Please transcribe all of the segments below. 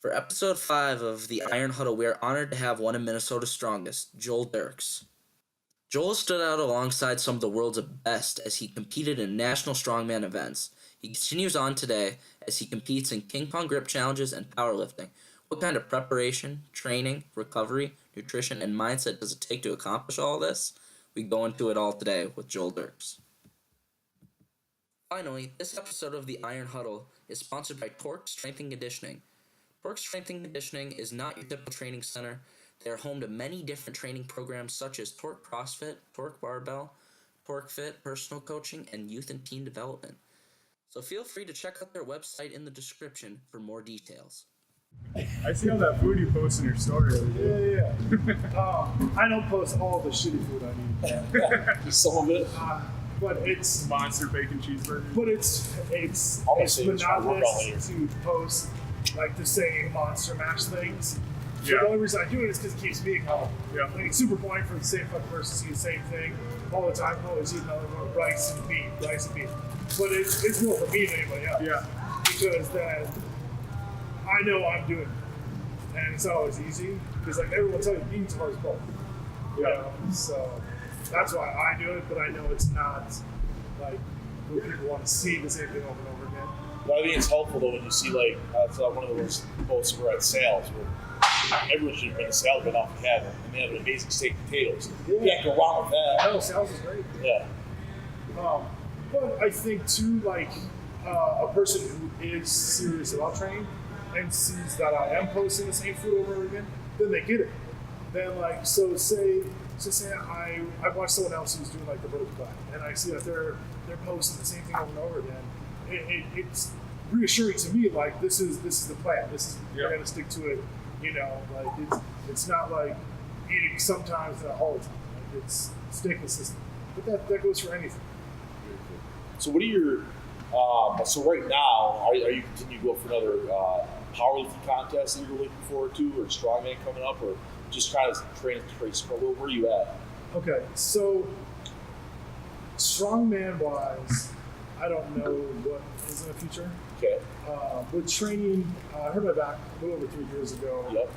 For episode 5 of the Iron Huddle, we are honored to have one of Minnesota's strongest, Joel Dircks. Joel stood out alongside some of the world's best as he competed in national strongman events. He continues on today as he competes in king pong grip challenges and powerlifting. What kind of preparation, training, recovery, nutrition, and mindset does it take to accomplish all this? We go into it all today with Joel Dircks. Finally, this episode of the Iron Huddle is sponsored by Torque Strength and Conditioning. Torque Strength and Conditioning is not your typical training center. They are home to many different training programs such as Torque CrossFit, Torque Barbell, Torque Fit, personal coaching, and youth and teen development. So feel free to check out their website in the description for more details. I see all that food you post in your story. Yeah. I don't post all the shitty food I eat. Just some of it. But it's Monster bacon cheeseburger. But it's monotonous to post like the same Monster Mash things. So the only reason I do it is because it keeps me calm. Yeah. Like it's super boring for the same fucking person to see the same thing all the time. Always eating another one, rice and beef. But it's real for me than anybody else. Yeah. Because then I know I'm doing it. And it's always easy. Because like everyone tells you, eating's hard as both. Yeah. So that's why I do it, but I know it's not like what people want to see the same thing over and over again. But I think it's helpful though when you see like one of those posts we're at sales where everyone should have been a sales right off the cabin and they have an amazing steak and potatoes. You can't go wrong with that. No, sales is great. Yeah. But I think too, like a person who is serious about training and sees that I am posting the same food over and over again, then they get it. Then like say I watch someone else who's doing like the vertical diet, and I see that they're posting the same thing over and over again. It's reassuring to me, like this is the plan. We're gonna stick to it. You know, like it's not like eating sometimes and all the time. Like it's stay consistent. But that goes for anything. So what are your so right now are you continue to go for another powerlifting contest that you're looking forward to, or strongman coming up, or just kind of training trace? Where are you at? Okay, so strongman wise, I don't know what is in the future. Okay. With training, I hurt my back a little over 3 years ago. Yep.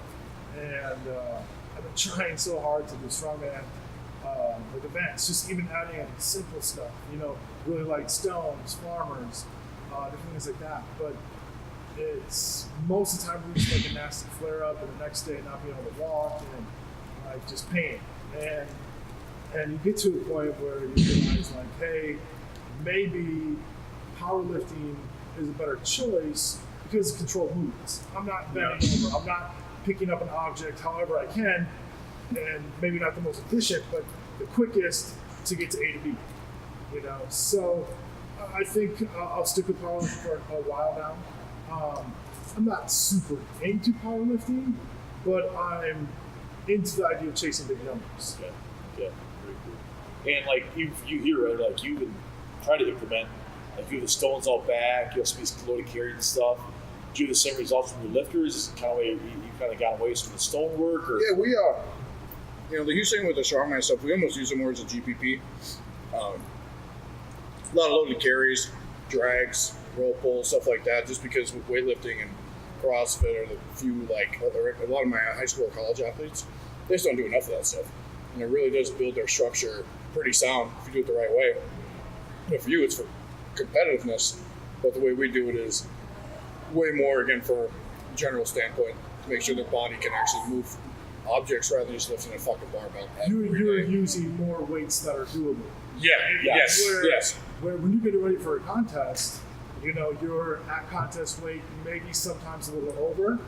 And I've been trying so hard to do strongman like events, just even adding in simple stuff, you know, really like stones, farmers, different things like that. But it's most of the time we just like a nasty flare up, and the next day not being able to walk and like just pain. And you get to a point where you realize like, hey, maybe powerlifting is a better choice because it's controlled movements. I'm not bending over, I'm not picking up an object however I can, and maybe not the most efficient, but the quickest to get to A to B. You know, so I think I'll stick with powerlifting for a while now. I'm not super into powerlifting, but I'm into the idea of chasing big numbers. Yeah, very cool. And like you hear it, like you even try to implement, like you have the stones out back, you have some loaded carry and stuff. Do you have the same results from your lifters? Is it kind of way you kind of got away from the stone work? Or? Yeah, we you know, the huge thing with the strongman stuff, we almost use it more as a GPP. A lot of loaded carries, drags, roll pulls, stuff like that, just because with weightlifting and CrossFit are the few, like, a lot of my high school or college athletes, they just don't do enough of that stuff. And it really does build their structure pretty sound if you do it the right way. But for you, it's for competitiveness, but the way we do it is way more, again, for a general standpoint, to make sure their body can actually move objects rather than just lifting a fucking barbell. You're using more weights that are doable. Yeah, yes. Where when you get ready for a contest, you know, you're at contest weight, maybe sometimes a little over,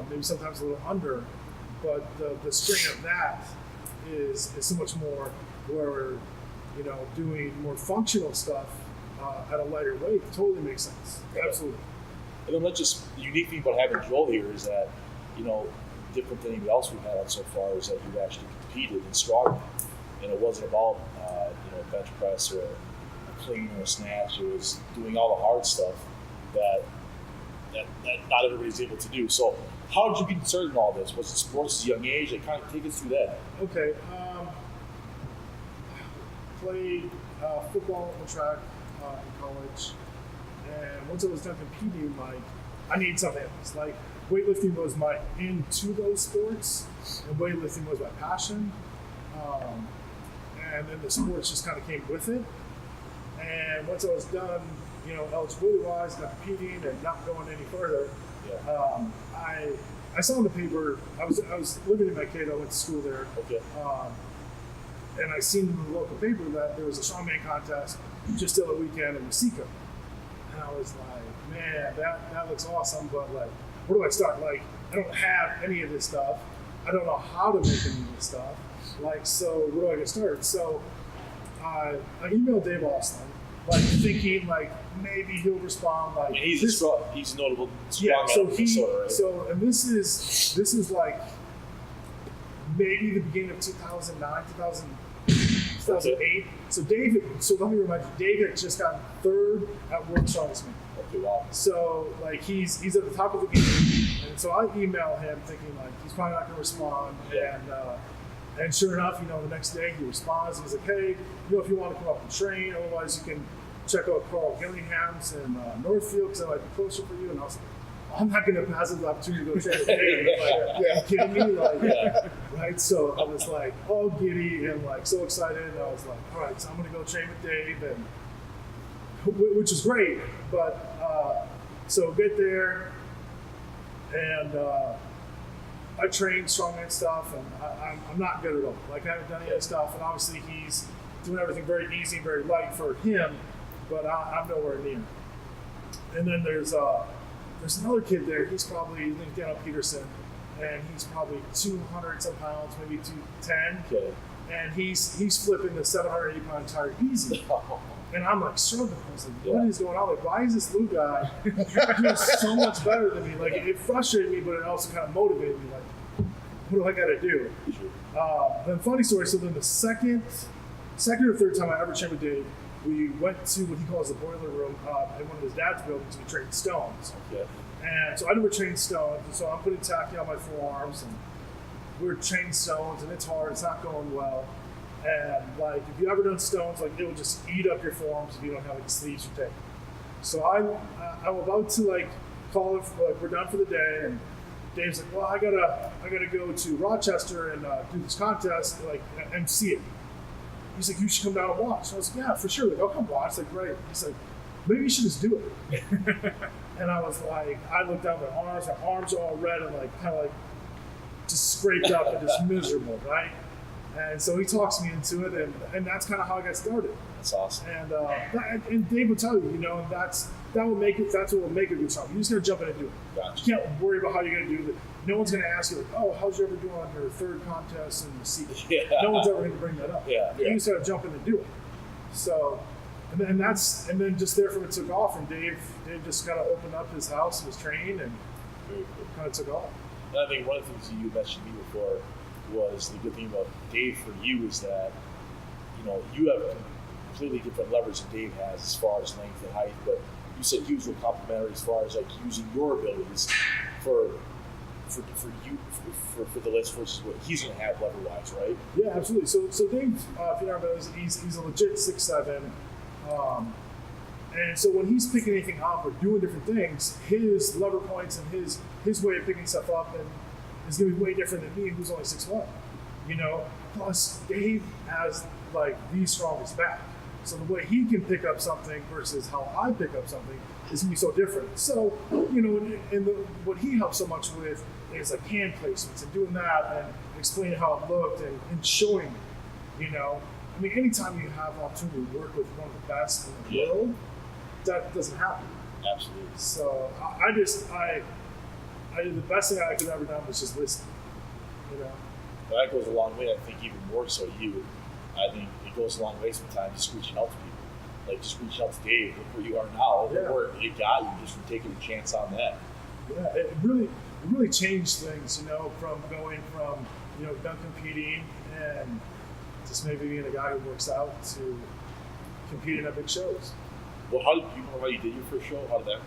maybe sometimes a little under, but the strain of that is so much more where we're, you know, doing more functional stuff at a lighter weight. Totally makes sense. Yeah. Absolutely. And then the unique thing about having Joel here is that, you know, different than anybody else we've had on so far is that you actually competed in strongman, and it wasn't about you know, bench press or a clean or a snatch. It was doing all the hard stuff that not everybody's able to do. So how did you get started in all this? Was it sports at a young age? Like, kind of take us through that. Okay. Played football and track in college, and once I was done competing, like I need something else. Like weightlifting was my into those sports, and weightlifting was my passion. And then the sports just kind of came with it. And once I was done, eligibility-wise, not competing and not going any further, I saw in the paper. I was living in Mankato. I went to school there. Okay. And I seen in the local paper that there was a strongman contest just the other weekend in Mexico. And I was like, man, that looks awesome, but like, where do I start? Like, I don't have any of this stuff. I don't know how to make any of this stuff. Like, so where do I get started? So I emailed Dave Austin, like thinking like maybe he'll respond like. And he's a notable strong so man in Minnesota, right? So and this is like maybe the beginning of 2009, 2008. So David, let me remind you, David just got third at World Strongest Man. Okay, wow. So like he's at the top of the game, and so I email him thinking like he's probably not going to respond, and sure enough, the next day he responds. He's like, hey, if you want to come up and train, otherwise you can check out Carl Gillingham's in Northfield because that might be closer for you. And I was like, I'm not going to pass up the opportunity to go train with Dave. Like, are you kidding me? Like, right? So I was like all giddy and like so excited. And I was like, all right, so I'm going to go train with Dave, and which is great. But so get there, and I train strongman stuff, and I'm not good at all. Like, I haven't done any of that stuff, and obviously he's doing everything very easy, very light for him, but I'm nowhere near. And then there's another kid there. He's probably Daniel Peterson, and he's probably 200 some pounds, maybe 210. Okay. And he's flipping the 780 pound tire easy. And I'm like struggling. I was like, what is going on? Like, why is this little guy doing so much better than me? Like, it frustrated me, but it also kind of motivated me. Like, what do I got to do? Then funny story. So then the second or third time I ever trained with Dave, we went to what he calls the boiler room in one of his dad's buildings. We trained stones. Okay. And so I never trained stones. And so I'm putting tacky on my forearms, and we're training stones, and it's hard. It's not going well. And like, if you ever done stones, like it will just eat up your forearms if you don't have like sleeves you take. So I'm about to like call it, like we're done for the day, and Dave's like, well, I gotta go to Rochester and do this contest, like, and see it. He's like, you should come down and watch. And I was like, yeah, for sure. Like, I'll come watch. Like, great. He's like, maybe you should just do it. And I was like, I looked down my arms are all red and like kind of like just scraped up and just miserable, right? And so he talks me into it, and that's kind of how I got started. That's awesome. And Dave will tell you, and that's what will make a good song. You're just gonna jump in and do it. Gotcha. You can't worry about how you're gonna do it. No one's gonna ask you like, oh, how's you ever doing on your third contest in the sequel? Yeah. No one's ever gonna bring that up. Yeah. You just gotta jump in and do it. So, and then just there from it took off, and Dave just kind of opened up his house and his training, and kind of took off. And I think one of the things that you mentioned to me before was the good thing about Dave for you is that, you have completely different leverage than Dave has as far as length and height, but you said he was real complimentary as far as like using your abilities for you for the list versus what he's going to have level wise, right? Yeah, absolutely. So Dave, if you don't know, he's a legit 6'7", and so when he's picking anything up or doing different things, his lever points and his way of picking stuff up and is going to be way different than me, who's only 6'1". Plus Dave has like the strongest back, so the way he can pick up something versus how I pick up something is going to be so different. So what he helps so much with is like hand placements and doing that and explaining how it looked and showing me. I mean, anytime you have an opportunity to work with one of the best in the world, that doesn't happen. Absolutely. So I did the best thing I could have ever done was just listen. But that goes a long way. I think even more so you. I think it goes a long way sometimes just reaching out to people. Like just reaching out to Dave, look where you are now, where it got you just from taking a chance on that. Yeah, it really changed things, from going from, done competing and just maybe being a guy who works out to competing at big shows. Well, how did you know how you did your first show? How did that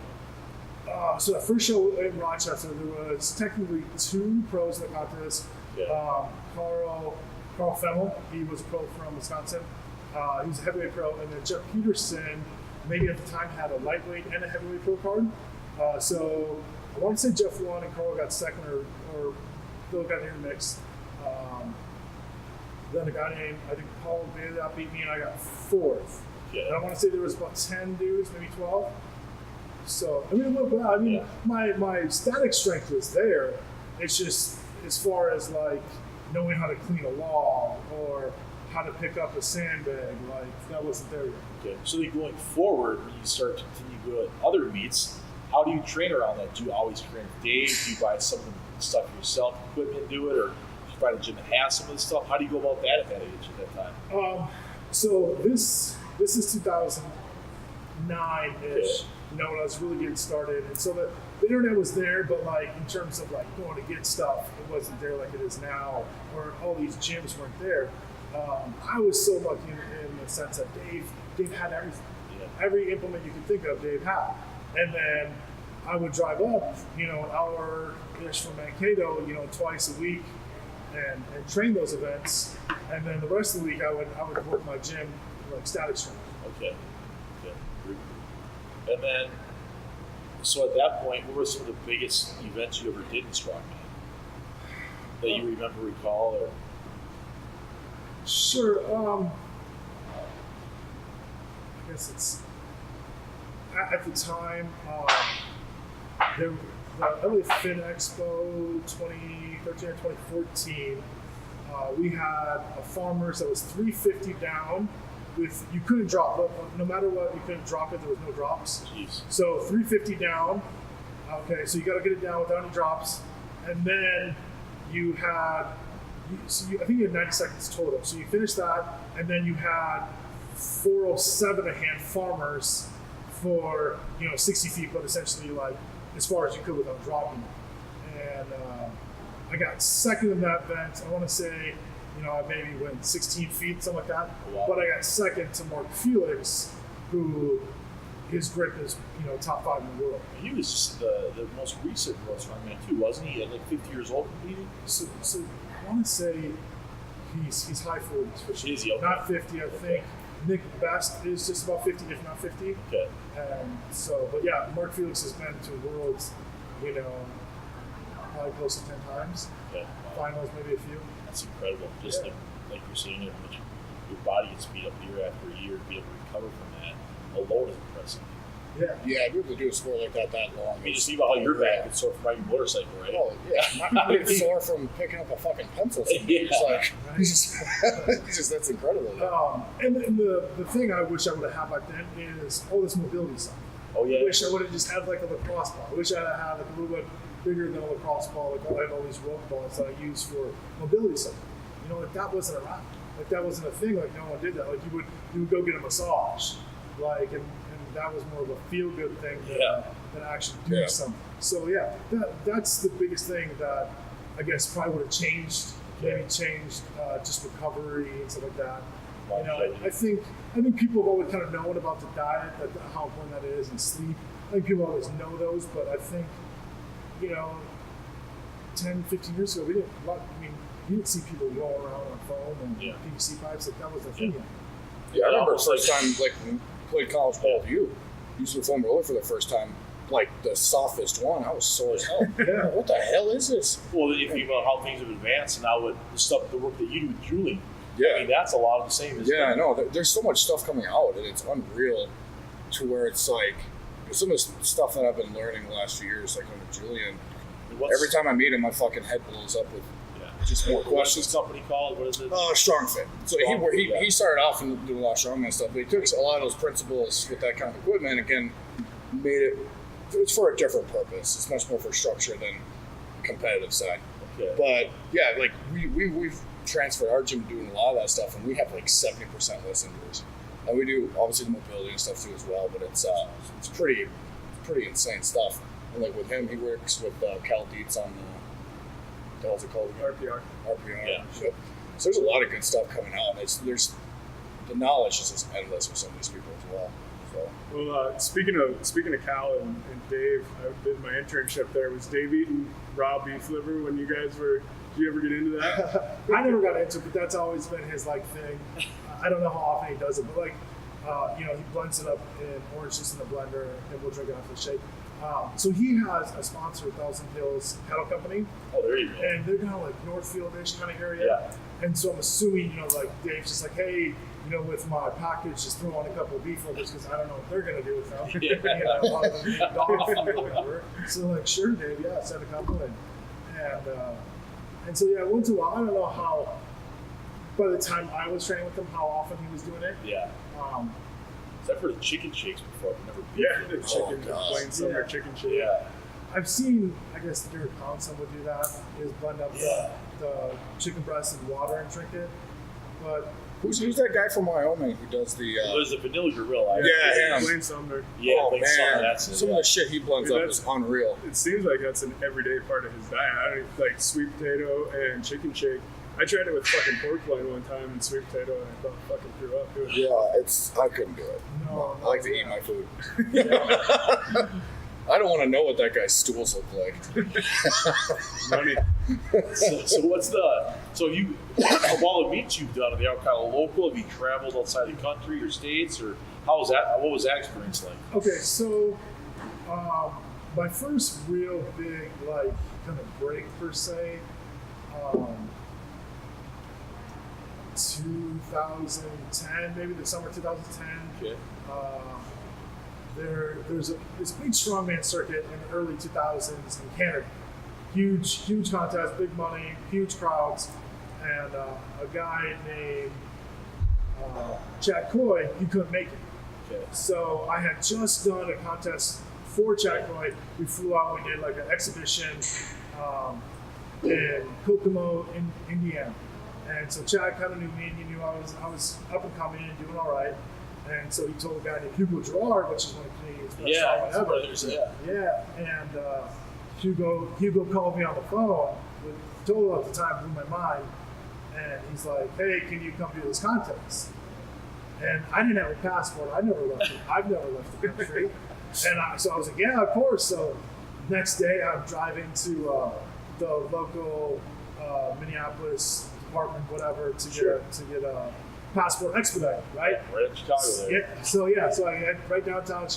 go? So that first show in Rochester, there was technically 2 pros in the contest. Yeah. Carl Femmel, he was a pro from Wisconsin. He was a heavyweight pro, and then Jeff Peterson, maybe at the time, had a lightweight and a heavyweight pro card. So I want to say Jeff won and Carl got second, or Bill got in the mix. Then a guy named, I think Paul Bailey beat me, and I got fourth. Yeah. And I want to say there was about 10 dudes, maybe 12. So, I mean, look, I mean, my static strength was there. It's just as far as like knowing how to clean a log or how to pick up a sandbag, like that wasn't there yet. Okay. So then going forward, when you start to continue to go to other meets, how do you train around that? Do you always train with Dave? Do you buy some of the stuff yourself, equipment, and do it, or do you find a gym that has some of the stuff? How do you go about that at that age, at that time? So this is 2009-ish. Okay. You know, when I was really getting started, and so the internet was there, but like in terms of like going to get stuff, it wasn't there like it is now, or all these gyms weren't there. I was so lucky in the sense that Dave had everything. Yeah. Every implement you could think of, Dave had. And then I would drive up, you know, an hour-ish from Mankato, you know, twice a week, and train those events. And then the rest of the week, I would work my gym like static strength. Okay. And then, so at that point, what were some of the biggest events you ever did in Strongman that you remember, recall, or? Sure. I guess it's at the time the LA Fin Expo 2013 or 2014. We had a farmers that was 350 down. With you couldn't drop, no matter what, you couldn't drop it. There was no drops. Jeez. So 350 down. Okay, so you got to get it down without any drops, and then you had. I think you had 90 seconds total. So you finished that, and then you had 407 a hand farmers for 60 feet, but essentially like as far as you could without dropping it. And I got second in that event. I want to say, I maybe went 16 feet, something like that. Wow. But I got second to Mark Felix, who his grip is top 5 in the world. He was just the most recent world strongman too, wasn't he? At like 50 years old competing. So I want to say he's high 40s for sure. Is he? Okay. Not 50, I think. Nick Best is just about 50, if not 50. Okay. And so, but yeah, Mark Felix has been to worlds, probably close to 10 times. Okay. Wow. Finals, maybe a few. That's incredible. Just like you're saying, your body gets beat up year after year. To be able to recover from that alone is impressive. Yeah. Yeah, to be able to do a sport like that long. I mean, just think about how your back gets sore from riding a motorcycle, right? Oh, yeah. Not even sore from picking up a fucking pencil. It's like, that's incredible. And the thing I wish I would have had back then is all this mobility stuff. Oh, yeah. I wish I would have just had like a lacrosse ball. I wish I had like a little bit bigger than a lacrosse ball. Like I had all these rope balls that I use for mobility stuff. Like that wasn't around. Like that wasn't a thing. Like no one did that. Like you would go get a massage. Like and that was more of a feel good thing than actually doing something. So yeah, that's the biggest thing that I guess probably would have changed. Maybe changed just recovery and stuff like that. I think people have always kind of known about the diet, how important that is, and sleep. I think people always know those, but I think 10, 15 years ago, you didn't see people rolling around on foam and PVC pipes. Like that was the thing. Yeah, I remember the first time like we played college ball with you, using the foam roller for the first time. Like the softest one, I was sore as hell. Yeah. What the hell is this? Well, if you think about how things have advanced and now with the work that you do with Julie, Yeah. I mean, that's a lot of the same. Yeah, I know. There's so much stuff coming out, and it's unreal to where it's like some of the stuff that I've been learning the last few years, like under Julian. Every time I meet him, my fucking head blows up with just more What's questions. this company called? What is it? Strong Fit. So he started off and doing a lot of strongman stuff, but he took a lot of those principles with that kind of equipment, again, made it. It's for a different purpose. It's much more for structure than competitive side. Okay. But yeah, like we've transferred our gym doing a lot of that stuff, and we have like 70% less injuries. And we do obviously the mobility and stuff too as well, but it's pretty insane stuff. And like with him, he works with Cal Dietz on the hell's it called? RPR. Yeah. So there's a lot of good stuff coming out. There's the knowledge is just endless with some of these people as well. So. Well, speaking of Cal and Dave, I did my internship there. Was Dave eating raw beef liver when you guys were? Did you ever get into that? I never got into it, but that's always been his like thing. I don't know how often he does it, but like he blends it up in orange juice in the blender, and we'll drink it after the shake. So he has a sponsor, Thousand Hills Cattle Company, Oh, there you go. and they're kind of like Northfield-ish kind of area. Yeah. And so I'm assuming, like Dave's just like, hey, with my package, just throw on a couple of beef livers because I don't know what they're gonna do with them. Yeah. A lot of them eat dog food or whatever. So like, sure, Dave, yeah, send a couple and so yeah, once in a while, I don't know how. By the time I was training with him, how often he was doing it. Yeah. I've heard of chicken shakes before. I've never Yeah, the chicken, gosh. plain summer Yeah. chicken shake. Yeah. I've seen, I guess, the Derek Conson would do that. Is blend up the chicken breast in water and drink it. But Who's that guy from Wyoming who does the? There's a vanilla gorilla. Yeah, him. plain summer. Yeah, Oh like man, that's it. some of the shit he blends Dude, up is unreal. It seems like that's an everyday part of his diet. I don't even, like sweet potato and chicken shake. I tried it with fucking pork loin one time and sweet potato, and I thought fucking threw up. It was Yeah, I couldn't do it. no, I like to eat my food. I don't want to know what that guy's stools look like. money. So what's so you, of all the meets you've done, are they all kind of local? Have you traveled outside the country or states, or what was that experience like? Okay, so my first real big kind of break per se, 2010, maybe the summer 2010. Okay. There's this big strongman circuit in the early 2000s in Canada. Huge contest, big money, huge crowds, and a guy named Chad Coy, he couldn't make it. Okay. So I had just done a contest for Chad Coy. We flew out, we did like an exhibition in Kokomo, Indiana. And so Chad kind of knew me, and he knew I was up and coming and doing all right. And so he told a guy named Hugo Gerard, which is one of Canadian's best Yeah, strongmen ever. brothers, yeah. Yeah, and Hugo called me on the phone. Total at the time blew my mind, and he's like, "Hey, can you come do this contest?" And I didn't have a passport. I've never left the country, and so I was like, "Yeah, of course." So next day, I'm driving to the local Minneapolis department, whatever, to get a passport expedited, right? Right in Chicago there. Yeah. So I had right downtown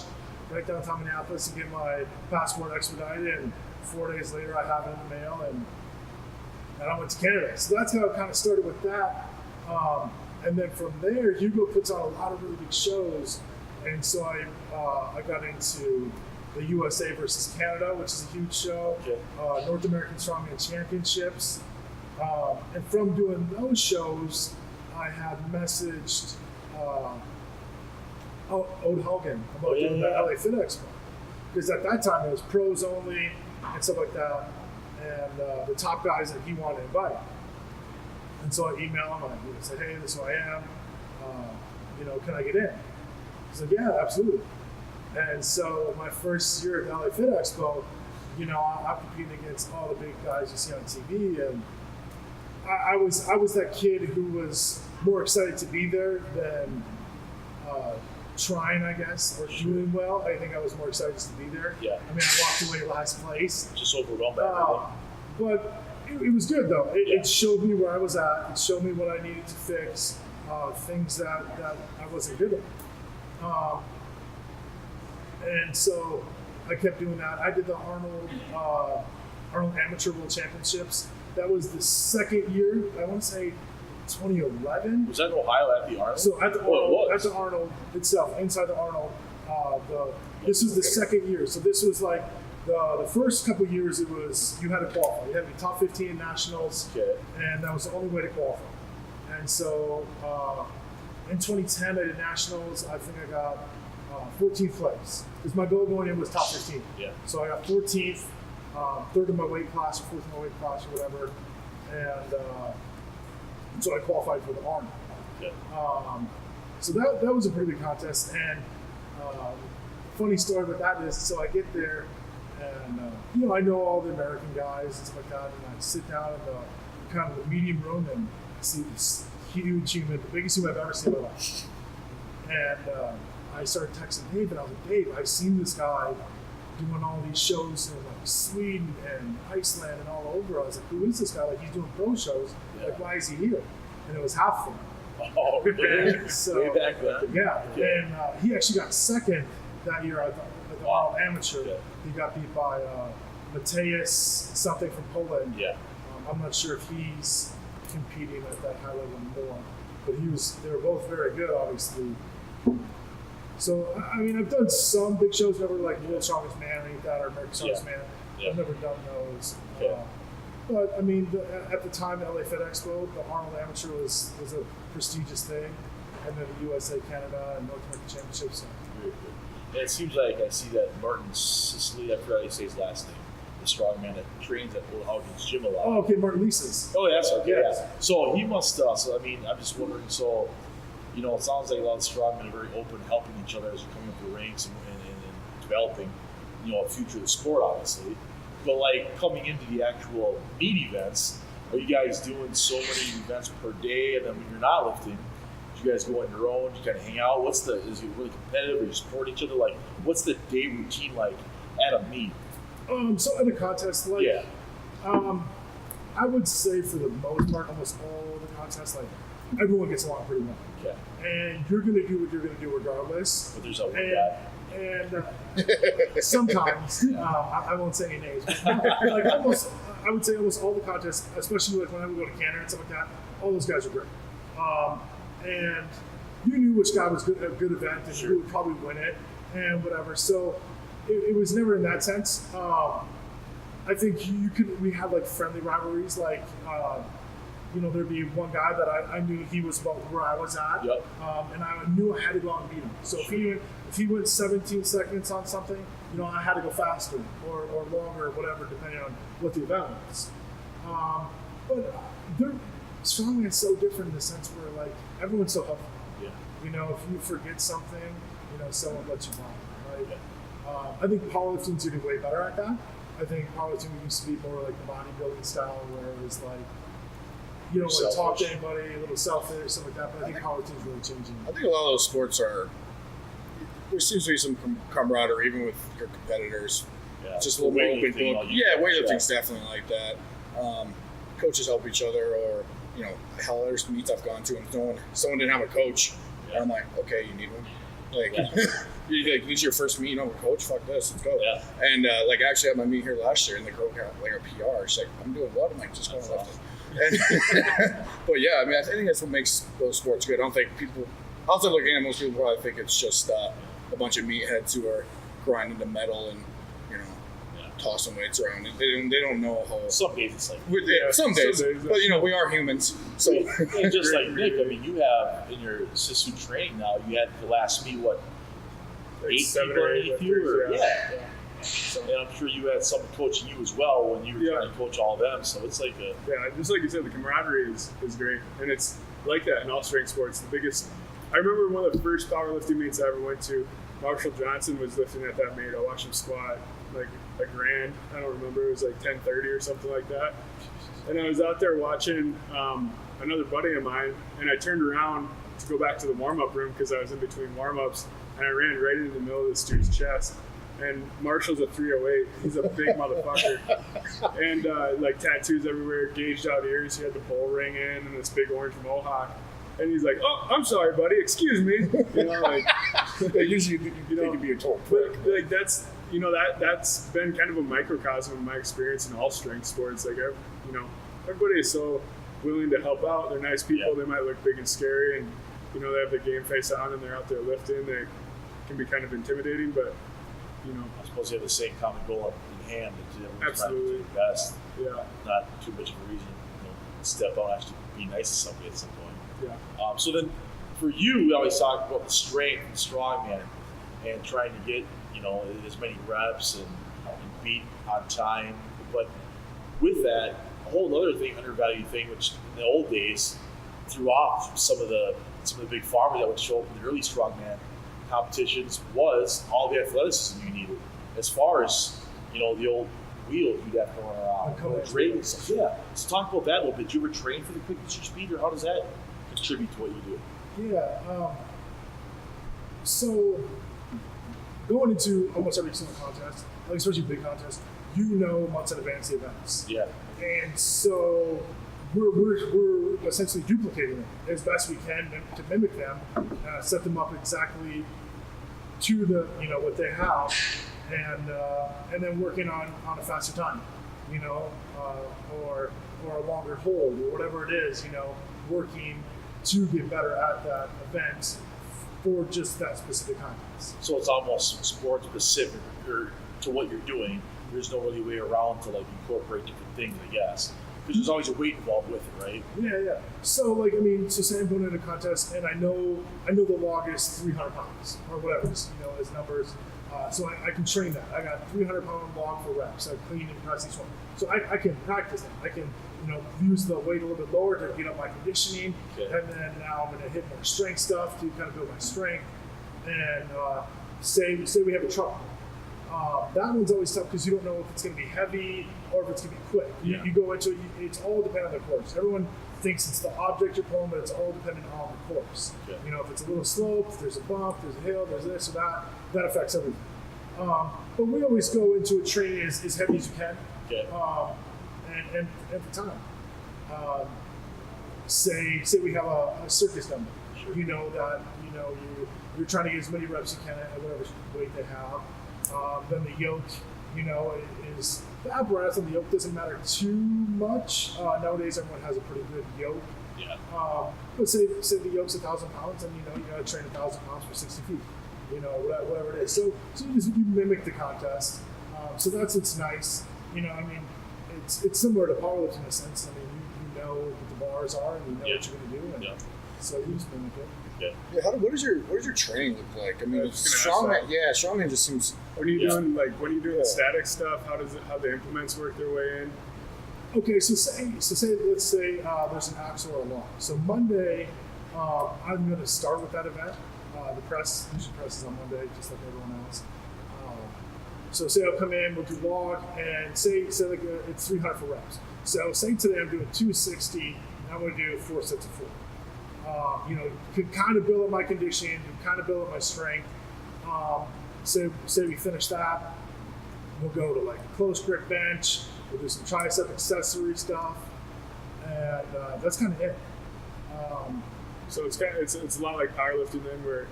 Minneapolis to get my passport expedited, and 4 days later I have it in the mail, and I went to Canada. So that's how it kind of started with that. And then from there, Hugo puts on a lot of really big shows, and so I got into the USA versus Canada, which is a huge show. Okay. North American Strongman Championships, and from doing those shows, I had messaged Ode Hogan about doing the LA Fit Expo, because at that time it was pros only and stuff like that, and the top guys that he wanted to invite. And so I emailed him and I said, "Hey, this is who I am. Can I get in?" He's like, "Yeah, absolutely." And so my first year at the LA Fit Expo, I'm competing against all the big guys you see on TV, and I was that kid who was more excited to be there than trying, I guess, or doing well. I think I was more excited just to be there. Yeah. I mean, I walked away last place. Just overwhelmed by everything. But it was good, though. It showed me where I was at. It showed me what I needed to fix, things that I wasn't good at. And so I kept doing that. I did the Arnold Amateur World Championships. That was the second year, I want to say 2011. Was that in Ohio at the Arnold? So at the Arnold itself, inside the Arnold, this was the second year. So this was like the first couple of years. It was you had to qualify. You had to be top 15 in nationals, and that was the only way to qualify. And so in 2010, I did nationals. I think I got 14th place because my goal going in was top 15. Yeah. So I got 14th, third in my weight class or fourth in my weight class or whatever, and so I qualified for the Arnold. Yeah. So that was a pretty big contest, and funny story about that is, so I get there, and I know all the American guys and stuff like that, and I sit down in the kind of the medium room and I see this huge human, the biggest human I've ever seen in my life, and I started texting Dave, and I was like, "Dave, I've seen this guy doing all these shows in like Sweden and Iceland and all over." I was like, "Who is this guy? Like, he's doing pro shows. Like, why is he here?" And it was half of them. Oh, really? So, way back then. yeah. And he actually got second that year at the Arnold Amateur. Yeah. He got beat by Mateus something from Poland. Yeah. I'm not sure if he's competing at that high level anymore, but they were both very good, obviously. So, I mean, I've done some big shows, never like World's Strongest Man or anything like that, or America's Strongest Man. Yeah. I've never done those. Yeah. But, I mean, at the time, LA Fit Expo, the Arnold Amateur was a prestigious thing, and then the USA, Canada, and North American Championships. Very good. And it seems like I see that Martin Sicily, I forgot how you say his last name, the strongman that trains at Old Hawkins Gym a lot. Oh, okay, Martin Lisa's. Oh, that's okay. Yes. Yeah. So he must. So I mean, I'm just wondering. So, you know, it sounds like a lot of strongmen are very open, helping each other as they're coming up the ranks and developing, you know, a future of the sport, obviously. But like coming into the actual meet events, are you guys doing so many events per day? And then when you're not lifting, do you guys go on your own? Do you kind of hang out? Is it really competitive? Or you support each other? Like, what's the day routine like at a meet? So at a contest, like, Yeah. I would say for the most part, almost all the contests, like, everyone gets along pretty well. Okay. And you're going to do what you're going to do regardless. But there's a one guy. And sometimes, I won't say any names, but like I would say almost all the contests, especially like when I would go to Canada and stuff like that, all those guys are great. And you knew which guy was good, a good event and who would probably win it and whatever. So it was never in that sense. I think we had like friendly rivalries, like, you know, there'd be one guy that I knew he was about where I was at, Yep. and I knew I had to go out and beat him. So if he went 17 seconds on something, you know, I had to go faster or longer or whatever, depending on what the event was. But strongman is so different in the sense where like everyone's so helpful. Yeah. You know, if you forget something, you know, someone lets you know. Right? Yeah. I think powerlifting's getting way better at that. I think powerlifting used to be more like the bodybuilding style, where it was like, you don't want to talk to anybody, a little selfish, something like that. But I think powerlifting's really changing. I think a lot of those sports there seems to be some camaraderie even with your competitors. Yeah. Just a little more open Weightlifting, book. like, Yeah, weightlifting's definitely like that. Coaches help each other, or, you know, hell, there's meets I've gone to and someone didn't have a coach. Yeah. And I'm like, okay, you need one. Like, this is your first meet, you know, with a coach, fuck this, let's go. Yeah. And like, actually, at my meet here last year, and the girl got like a PR. She's like, I'm doing what? I'm like, just going left. And, but yeah, I mean, I think that's what makes those sports good. I don't think outside looking at, most people probably think it's just a bunch of meatheads who are grinding the metal and, you know, tossing weights around. They don't know how. Some days it's like. Some days, but you know, we are humans. So And just like Nick, I mean, you have in your Sisu training now, you had the last meet, what, Like 8 7 people or 8 underneath you? lifters, Yeah. And I'm sure you had someone coaching you as well when you were trying to coach all of them. So it's like a. Yeah, just like you said, the camaraderie is great, and it's like that in all strength sports. I remember one of the first powerlifting meets I ever went to. Marshall Johnson was lifting at that meet. I watched him squat like a grand. I don't remember. It was like 10:30 or something like that. And I was out there watching another buddy of mine, and I turned around to go back to the warm-up room because I was in between warm-ups, and I ran right into the middle of this dude's chest. And Marshall's a 308. He's a big motherfucker. And like tattoos everywhere, gauged out ears. He had the bull ring in and this big orange mohawk. And he's like, "Oh, I'm sorry, buddy. Excuse me." You know, like usually they can be a total prick. but like that's been kind of a microcosm of my experience in all strength sports. Like, you know, everybody is so willing to help out. They're nice people. They might look big and scary, and you know they have the game face on and they're out there lifting. They can be kind of intimidating, but you know, I suppose you have the same common goal in hand that everyone's trying to do Absolutely. their best. yeah, Not too much of a reason, you know, step out and actually be nice to somebody at some point. yeah. So then, for you, we always talk about the strength and strongman, and trying to get, you know, as many reps and beat on time. But with that, a whole other thing, undervalued thing, which in the old days threw off some of the big farmers that would show up in the early strongman competitions was all the athleticism you needed. As far as, you know, the old wheels you'd have going around, trade and stuff. Yeah. So talk about that a little bit. Did you ever train for the quickness or speed, or how does that contribute to what you do? Yeah. So going into almost every single contest, like especially big contests, you know months in advance the events. Yeah. And so we're essentially duplicating it as best we can to mimic them, set them up exactly to the, you know, what they have. and then working on a faster time, or a longer hold or whatever it is, working to get better at that event for just that specific contest. So it's almost sport specific or to what you're doing. There's no really way around to like incorporate different things, I guess. Because there's always a weight involved with it, right? Yeah. So so say I'm going in a contest and I know the log is 300 pounds or whatever, as numbers. So I can train that. I got 300-pound log for reps. I clean and press each one. So I can practice that. I can use the weight a little bit lower to get up my conditioning, and then now I'm going to hit more strength stuff to kind of build my strength. And say we have a truck. That one's always tough because you don't know if it's going to be heavy or if it's going to be quick. You go into it, it's all dependent on the course. Everyone thinks it's the object you're pulling, but it's all dependent on the course. If it's a little slope, if there's a bump, there's a hill, there's this or that affects everything. But we always go into a training as heavy as you can, and at the time. Say we have a circus number. Sure. You're trying to get as many reps as you can at whatever weight they have. Then the yoke, is the apparatus on the yoke doesn't matter too much. Nowadays, everyone has a pretty good yoke. Yeah. But say the yoke's 1,000 pounds, and you got to train 1,000 pounds for 60 feet. Whatever it is. So you mimic the contest. So that's what's nice. It's similar to powerlifting in a sense. I mean, you know what the bars are, and you know what you're going to do, and so you just mimic it. Yeah. What does your training look like? I mean, strongman just seems. When are you doing the static stuff? How the implements work their way in? Okay, so let's say there's an axle or a log. So Monday, I'm going to start with that event. The press usually presses on Monday, just like everyone else. So say I'll come in, we'll do log, and say like it's 300 for reps. So say today I'm doing 260, and I'm going to do 4 sets of 4. Could kind of build up my conditioning, kind of build up my strength. Say we finish that, we'll go to like a close grip bench. We'll do some tricep accessory stuff, and that's kind of it. So it's a lot like powerlifting then, where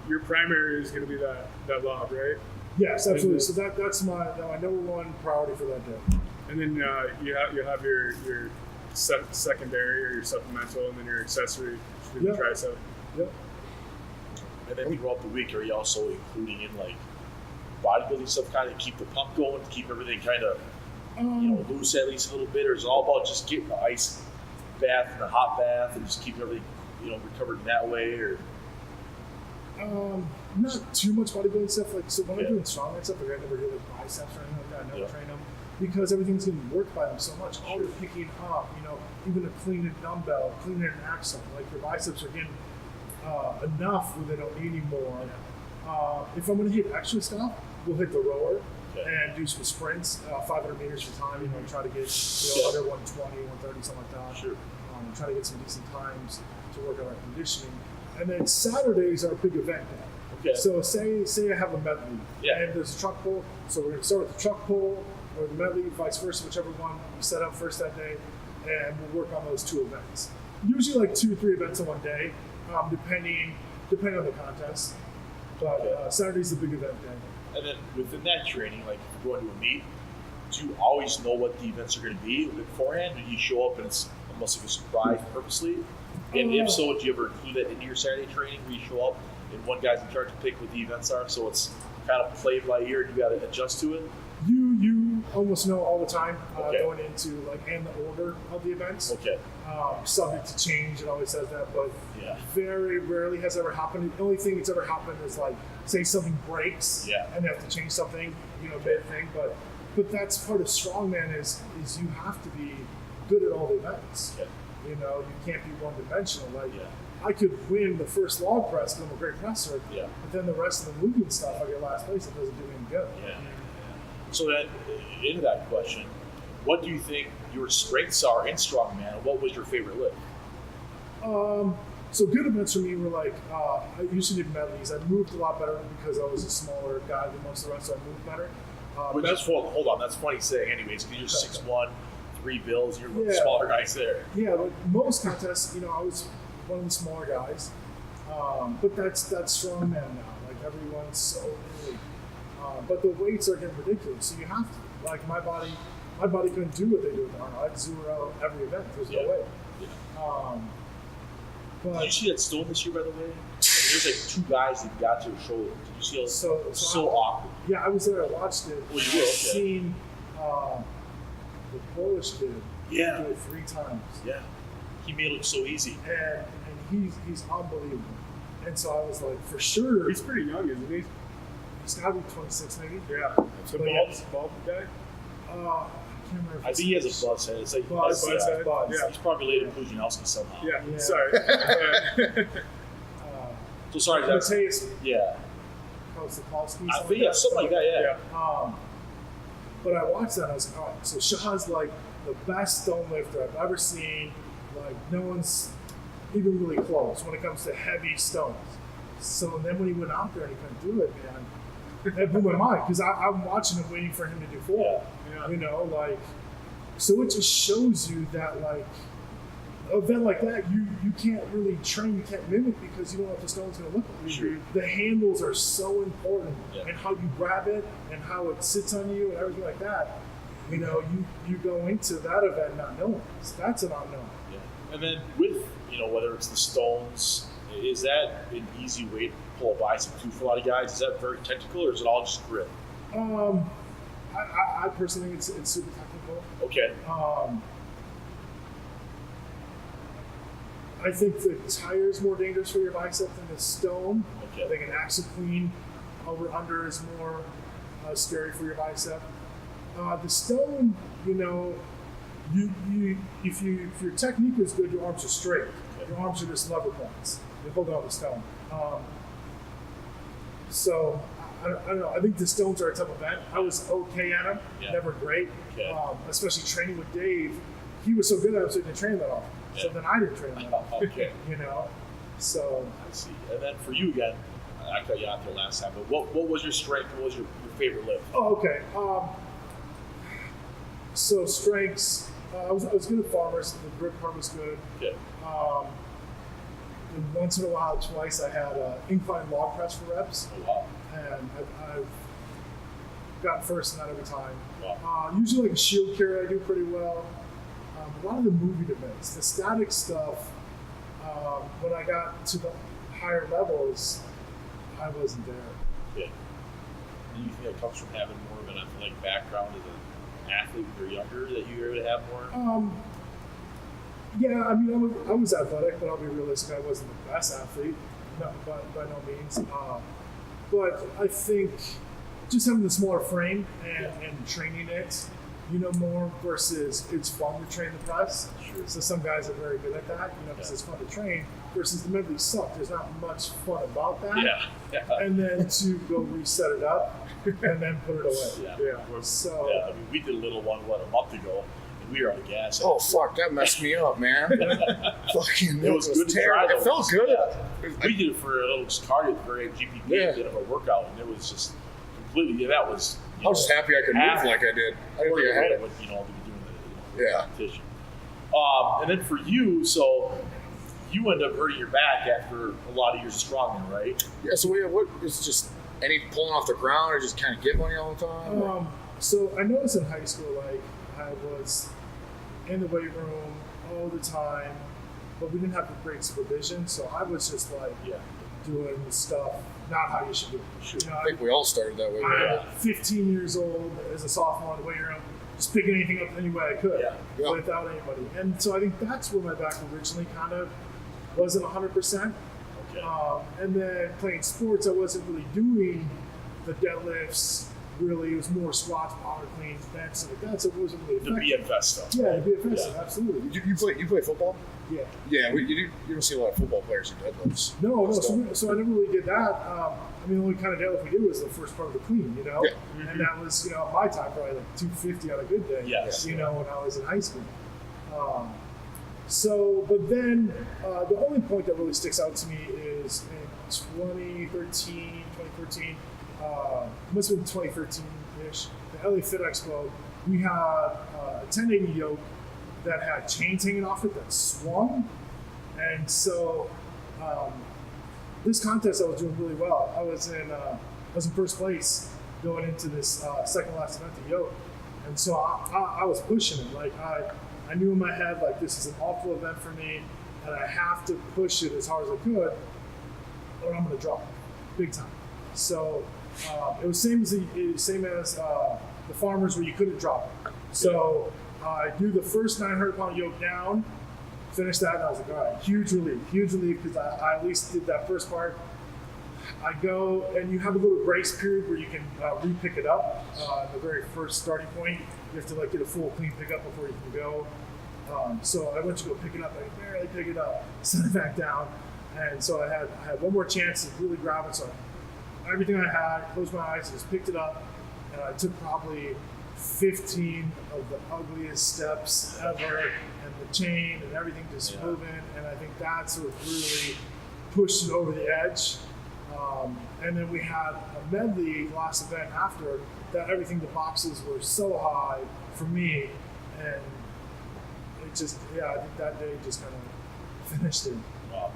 your primary is going to be that log, right? Yes, absolutely. So that's my number one priority for that day. And then you have your secondary or your supplemental, and then your accessory should be the tricep. Yep. And then throughout the week, are you also including in like bodybuilding stuff, kind of keep the pump going, to keep everything kind of loose at least a little bit, or is it all about just getting the ice bath and the hot bath and just keeping everything recovered in that way? Or not too much bodybuilding stuff. Like so, when I'm doing strongman stuff, I never do like biceps or anything like that. I never train them because everything's getting worked by them so much. All they're picking up, even a cleaning dumbbell, cleaning an axle, like your biceps are getting enough where they don't need any more. If I'm going to hit extra stuff, we'll hit the rower and do some sprints, 500 meters for time, and try to get under 120, 130, something like that. Sure. Try to get some decent times to work on our conditioning. And then Saturdays are a big event day. Okay. So say I have a medley and there's a truck pull, so we're going to start with the truck pull or the medley, vice versa, whichever one we set up first that day, and we'll work on those 2 events. Usually like 2 or 3 events in one day, depending on the contest. But Saturday's the big event day. And then within that training, like if you're going to a meet, do you always know what the events are going to be beforehand? Do you show up and it's almost like a surprise purposely? And if so, do you ever include that into your Saturday training where you show up and one guy's in charge to pick what the events are, so it's kind of play by ear and you got to adjust to it? You almost know all the time going into and the order of the events. Okay. Subject to change, it always says that, but very rarely has ever happened. The only thing that's ever happened is say something breaks and they have to change something, big thing. But that's part of strongman is you have to be good at all the events. Okay. You can't be one dimensional. I could win the first log press because I'm a great presser, but then the rest of the moving stuff, I get last place, it doesn't do any good. Yeah. So then, into that question, what do you think your strengths are in strongman, and what was your favorite lift? So good events for me were I used to do medleys. I moved a lot better because I was a smaller guy than most of the rest, so I moved better. Hold on, that's funny saying anyways, because you're 6'1", 3 bills, you're one of the smaller guys there. Yeah, but most contests, I was one of the smaller guys. But that's strongman now. Everyone's so big. But the weights are getting ridiculous, so you have to. Like my body couldn't do what they do with the Arnold. I had to zero out every event. There's no way. Yeah. But Did you see that stone this year, by the way? There's like 2 guys that got to his shoulder. Did you see how so awkward? Yeah, I was there. I watched it. Well, you were, okay. I've seen the Polish kid do it 3 times. Yeah. He made it look so easy. And he's unbelievable. And so I was like, for sure. He's pretty young, isn't he? He's got to be 26 maybe. Yeah. The bald guy? I can't remember. I think he has a buzz head. It's like Buzz head. Yeah. He's probably related to Pujanowski somehow. Yeah. Sorry. So sorry, that's Mateus yeah. Kostakowski. I think something like that. Yeah. But I watched that and I was like, all right, so Shah's like the best stone lifter I've ever seen. Like no one's even really close when it comes to heavy stones. So then when he went out there and he couldn't do it, man, that blew my mind because I'm watching him waiting for him to do 4. Yeah. You know, like, so it just shows you that like an event like that, you can't really train, you can't mimic because you don't know what the stone's going to look like. Sure. The handles are so important, Yeah. and how you grab it and how it sits on you and everything like that. You know, you go into that event not knowing. So that's an unknown. Yeah. And then with, whether it's the stones, is that an easy way to pull a bicep too for a lot of guys? Is that very technical or is it all just grip? I personally think it's super technical. Okay. I think the tire is more dangerous for your bicep than the stone. Okay. I think an axle clean over under is more scary for your bicep. The stone, if your technique is good, your arms are straight. Okay. Your arms are just lever points. You're holding on the stone. So I don't know. I think the stones are a tough event. I was okay at them, never great. Okay. Especially training with Dave, he was so good at them, so he didn't train that often. Yeah. So then I didn't train that often. Okay. So I see. And then for you again, I cut you out there last time, but what was your strength? What was your favorite lift? Oh, okay. So strengths, I was good at farmers. The grip part was good. Okay. And once in a while, twice, I had incline log press for reps, Oh wow. and I've gotten first in that every time. Wow. Usually, like a shield carry, I do pretty well. A lot of the moving events, the static stuff. When I got to the higher levels, I wasn't there. Okay. Do you think that comes from having more of an athletic background as an athlete when you're younger, that you were able to have more? Yeah, I mean, I was athletic, but I'll be realistic. I wasn't the best athlete, by no means. But I think just having the smaller frame and training it, more versus it's fun to train the press. Sure. So some guys are very good at that, because it's fun to train. Versus the mentally suck. There's not much fun about that. Yeah. And then to go reset it up and then put it away. Yeah. So. Yeah. I mean, we did a little one a month ago, and we were on gas. Oh fuck, that messed me up, man. Fucking, It was good to try. It felt good. We did it for a little cardio for a GPP, a bit of a workout, and it was just completely. That was. I was just happy I could move like I did. I didn't think I had it. What, to be doing the Yeah. competition. And then for you, so you end up hurting your back after a lot of years of strongman, right? Yeah, so what is just any pulling off the ground or just kind of give on you all the time? So I noticed in high school, like I was in the weight room all the time, but we didn't have great supervision, so I was just like doing stuff not how you should do it. Sure. I think we all started that way. I'm 15 years old as a sophomore in the weight room, just picking anything up any way I could without anybody. And so I think that's where my back originally kind of wasn't 100%. Okay. And then playing sports, I wasn't really doing the deadlifts. Really, it was more squats, power cleans, bench, stuff like that. So it wasn't really The effective. BFS stuff. Yeah, the BFS stuff, absolutely. You play football? Yeah. Yeah, you don't see a lot of football players in deadlifts. No. So I never really did that. I mean, the only kind of deadlift we did was the first part of the clean, Yeah. And that was, at my time, probably like 250 on a good day. Yes. When I was in high school. But then the only point that really sticks out to me is in 2013, must have been 2013-ish, the LA Fit Expo, we had a 1080 yoke that had chains hanging off it that swung. And so this contest I was doing really well. I was in first place, going into this second last event to yoke. And so I was pushing it. Like I knew in my head, like this is an awful event for me and I have to push it as hard as I could or I'm going to drop big time. So it was same as the farmers where you couldn't drop it. So I do the first 900 pound yoke down, finished that, and I was like, all right, huge relief because I at least did that first part. I go, and you have a little grace period where you can re-pick it up. The very first starting point, you have to like get a full clean pickup before you can go. So I went to go pick it up, I could barely pick it up, set it back down, and so I had one more chance to really grab it. So everything I had, closed my eyes, just picked it up, and I took probably 15 of the ugliest steps ever, and the chain and everything just moving, and I think that's what really pushed it over the edge. And then we had a medley last event after that. Everything, the boxes were so high for me, and it just, I think that day just kind of finished it. Wow.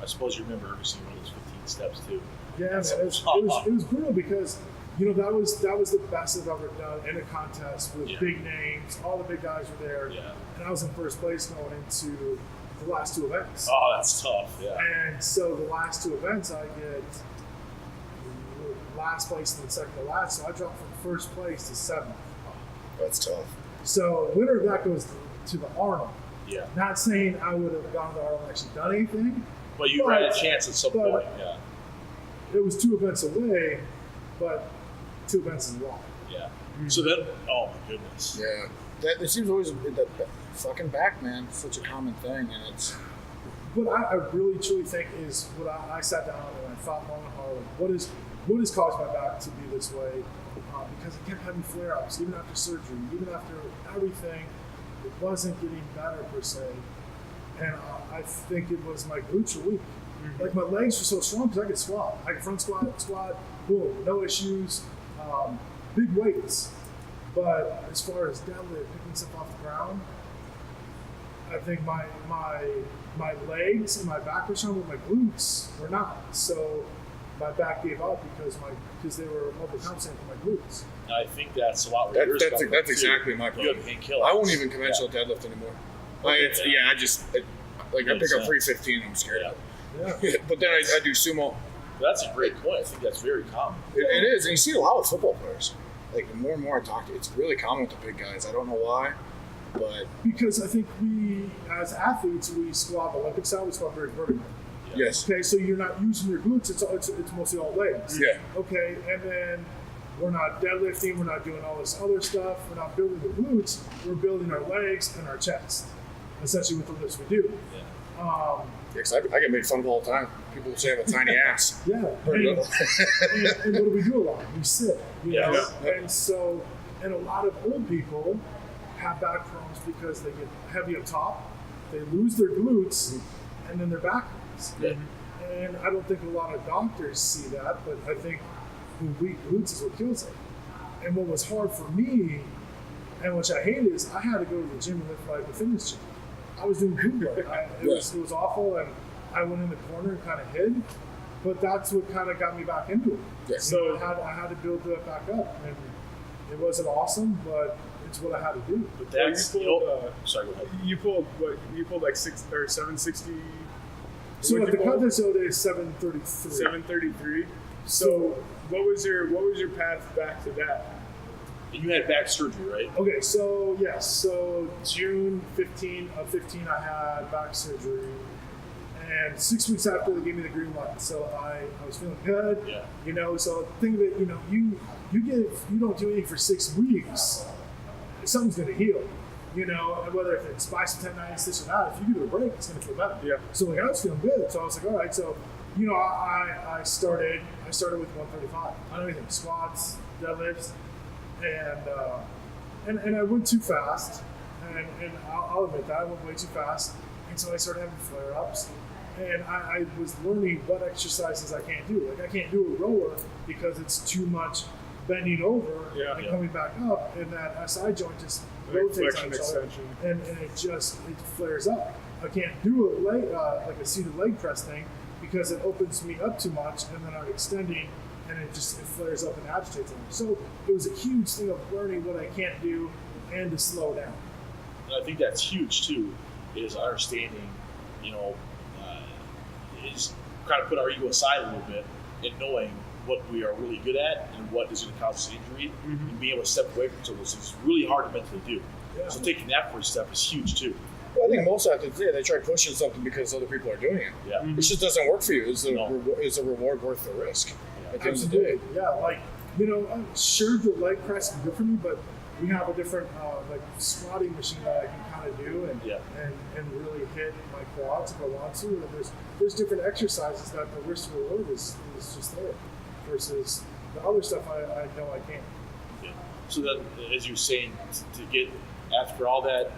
I suppose you remember every single one of those 15 steps too. Yeah, man, it was brutal because that was the best I've ever done in a contest with big names. All the big guys were there, and I was in first place going into the last two events. Oh, that's tough. Yeah. And so the last two events, I get last place and then second to last. So I dropped from first place to seventh. That's tough. So winner of that goes to the Arnold. Yeah. Not saying I would have gone to the Arnold and actually done anything. But you had a chance at some point. Yeah. It was 2 events away, but 2 events is a lot. Yeah. So then, oh my goodness. Yeah. That seems always that fucking back, man. It's such a common thing, and it's. What I really truly think is what I sat down and I thought long and hard. What has caused my back to be this way? Because it kept having flare-ups, even after surgery, even after everything. It wasn't getting better per se, and I think it was my glutes were weak. Like my legs were so strong because I could squat. I could front squat, boom, no issues, big weights. But as far as deadlift, picking stuff off the ground, I think my legs and my back were strong, but my glutes were not. So my back gave up because they were overcompensating for my glutes. And I think that's a lot where That's exactly my problem. You have painkillers. I won't even conventional deadlift anymore. Like I pick up 315 and I'm scared of it. Yeah. But then I do sumo. That's a great point. I think that's very common. It is, and you see it a lot with football players. Like the more and more I talk to, it's really common with the big guys. I don't know why, but because I think we, as athletes, we squat Olympic style. We squat very vertically. yes, Okay, so you're not using your glutes. It's mostly all legs. yeah, Okay, and then we're not deadlifting. We're not doing all this other stuff. We're not building the glutes. We're building our legs and our chest. Essentially, with the lifts we do. Yeah. because I get made fun of all the time. People say I have a tiny ass. Yeah. And what do we do a lot? We sit. You know? Yeah. And so, and a lot of old people have back problems because they get heavy up top, they lose their glutes, and then their back hurts. Yeah. And I don't think a lot of doctors see that, but I think the weak glutes is what kills it. And what was hard for me, and which I hated, is I had to go to the gym and lift like a fitness gym. I was doing bootleg. It was awful, and I went in the corner and kind of hid. But that's what kind of got me back into it. Yeah. So I had to build that back up, and it wasn't awesome, but it's what I had to do. But that's sorry, go ahead. Uh, You pulled like 760. So What'd at the you pull? contest show, there's 733. 733. So what was your path back to that? You had back surgery, right? Okay, so yes, so June 15 of 15, I had back surgery, and 6 weeks after they gave me the green light, so I was feeling good. Yeah. You know, so think of it, you know, you don't do anything for 6 weeks, something's gonna heal. You know, and whether if it's bicep tendonitis, this or that, if you give it a break, it's gonna feel better. Yeah. So like I was feeling good, so I was like, all right, so you know, I started with 135 on everything, squats, deadlifts. And I went too fast, and I'll admit that I went way too fast, and so I started having flare-ups, and I was learning what exercises I can't do. Like I can't do a rower because it's too much bending over and coming back up, and that SI joint just rotates on itself, and it flares up. I can't do a leg like a seated leg press thing because it opens me up too much, and then I'm extending and it flares up and agitates them. So it was a huge thing of learning what I can't do and to slow down. And I think that's huge too, is understanding, is kind of put our ego aside a little bit and knowing what we are really good at and what is going to cause us injury, and being able to step away from some of those things is really hard to mentally do. Yeah. So taking that first step is huge too. Well, I think most athletes, they try pushing something because other people are doing it. Yeah. It just doesn't work for you. Is the No. is the reward worth the risk? Yeah. At the end of the day. Absolutely. Yeah, like, I'm sure the leg press is good for me, but we have a different like squatting machine that I can kind of do and really hit my quads if I want to. And there's different exercises that the risk reward is just there versus the other stuff I know I can't. Yeah. So then, as you were saying, to get after all that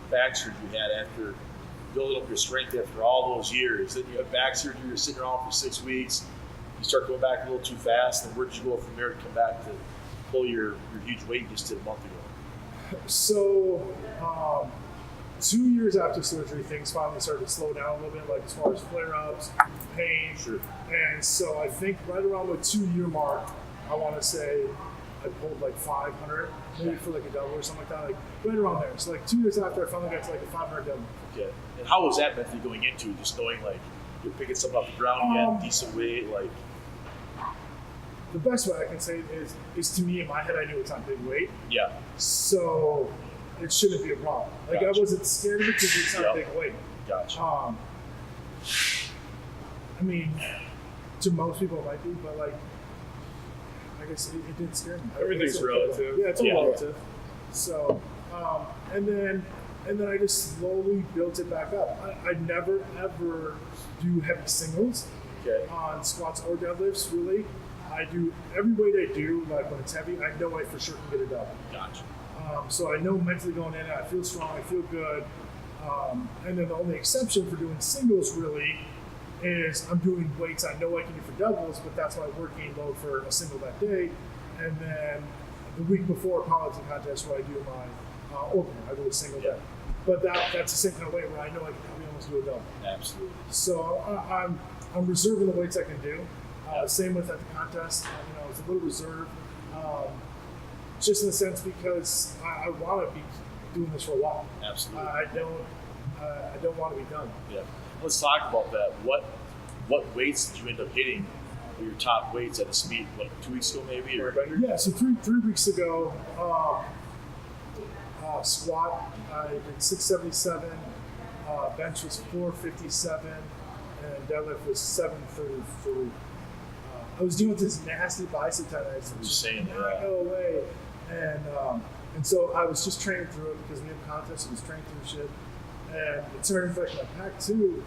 back surgery you had, after building up your strength after all those years, then you have back surgery, you're sitting around for 6 weeks, you start going back a little too fast, and where did you go from there to come back to pull your huge weight you just did a month ago? So 2 years after surgery, things finally started to slow down a little bit, like as far as flare-ups, pain. Sure. And so I think right around the 2-year mark, I want to say I pulled like 500, maybe for like a double or something like that, like right around there. So like 2 years after, I finally got to like a 500 double. Okay. And how was that mentally going into it? Just knowing like you're picking something off the ground, you had decent weight, like. The best way I can say it is to me in my head, I knew it's not big weight, Yeah. so it shouldn't be a problem. Like Gotcha. I wasn't scared of it because it's not big weight. Gotcha. I mean, to most people it might be, but like, I guess it did scare me. Everything's relative. Yeah, it's all Yeah. relative. So, and then I just slowly built it back up. I never ever do heavy singles Okay. on squats or deadlifts. Really, I do every weight I do. Like when it's heavy, I know I for sure can get a double. Gotcha. So I know mentally going in, I feel strong, I feel good. And then the only exception for doing singles really is I'm doing weights I know I can do for doubles, but that's my working load for a single that day. And then the week before powerlifting contest where I do my opener, I do a single day. But that's the same kind of weight where I know I can probably almost do a double. Absolutely. So I'm reserving the weights I can do. Same with at the contest, it's a little reserved. Just in the sense because I want to be doing this for a while. Absolutely. I don't want to be done. Yeah. Let's talk about that. What weights did you end up hitting? Your top weights at the speed, like 2 weeks ago, maybe? Or Yeah. So three weeks ago, squat I did 677, bench was 457, and deadlift was 733. I was dealing with this nasty bicep tendonitis that Just just saying did not go away, and so I was just training through it because we have contests, so I was training through shit, and it started affecting my pack too,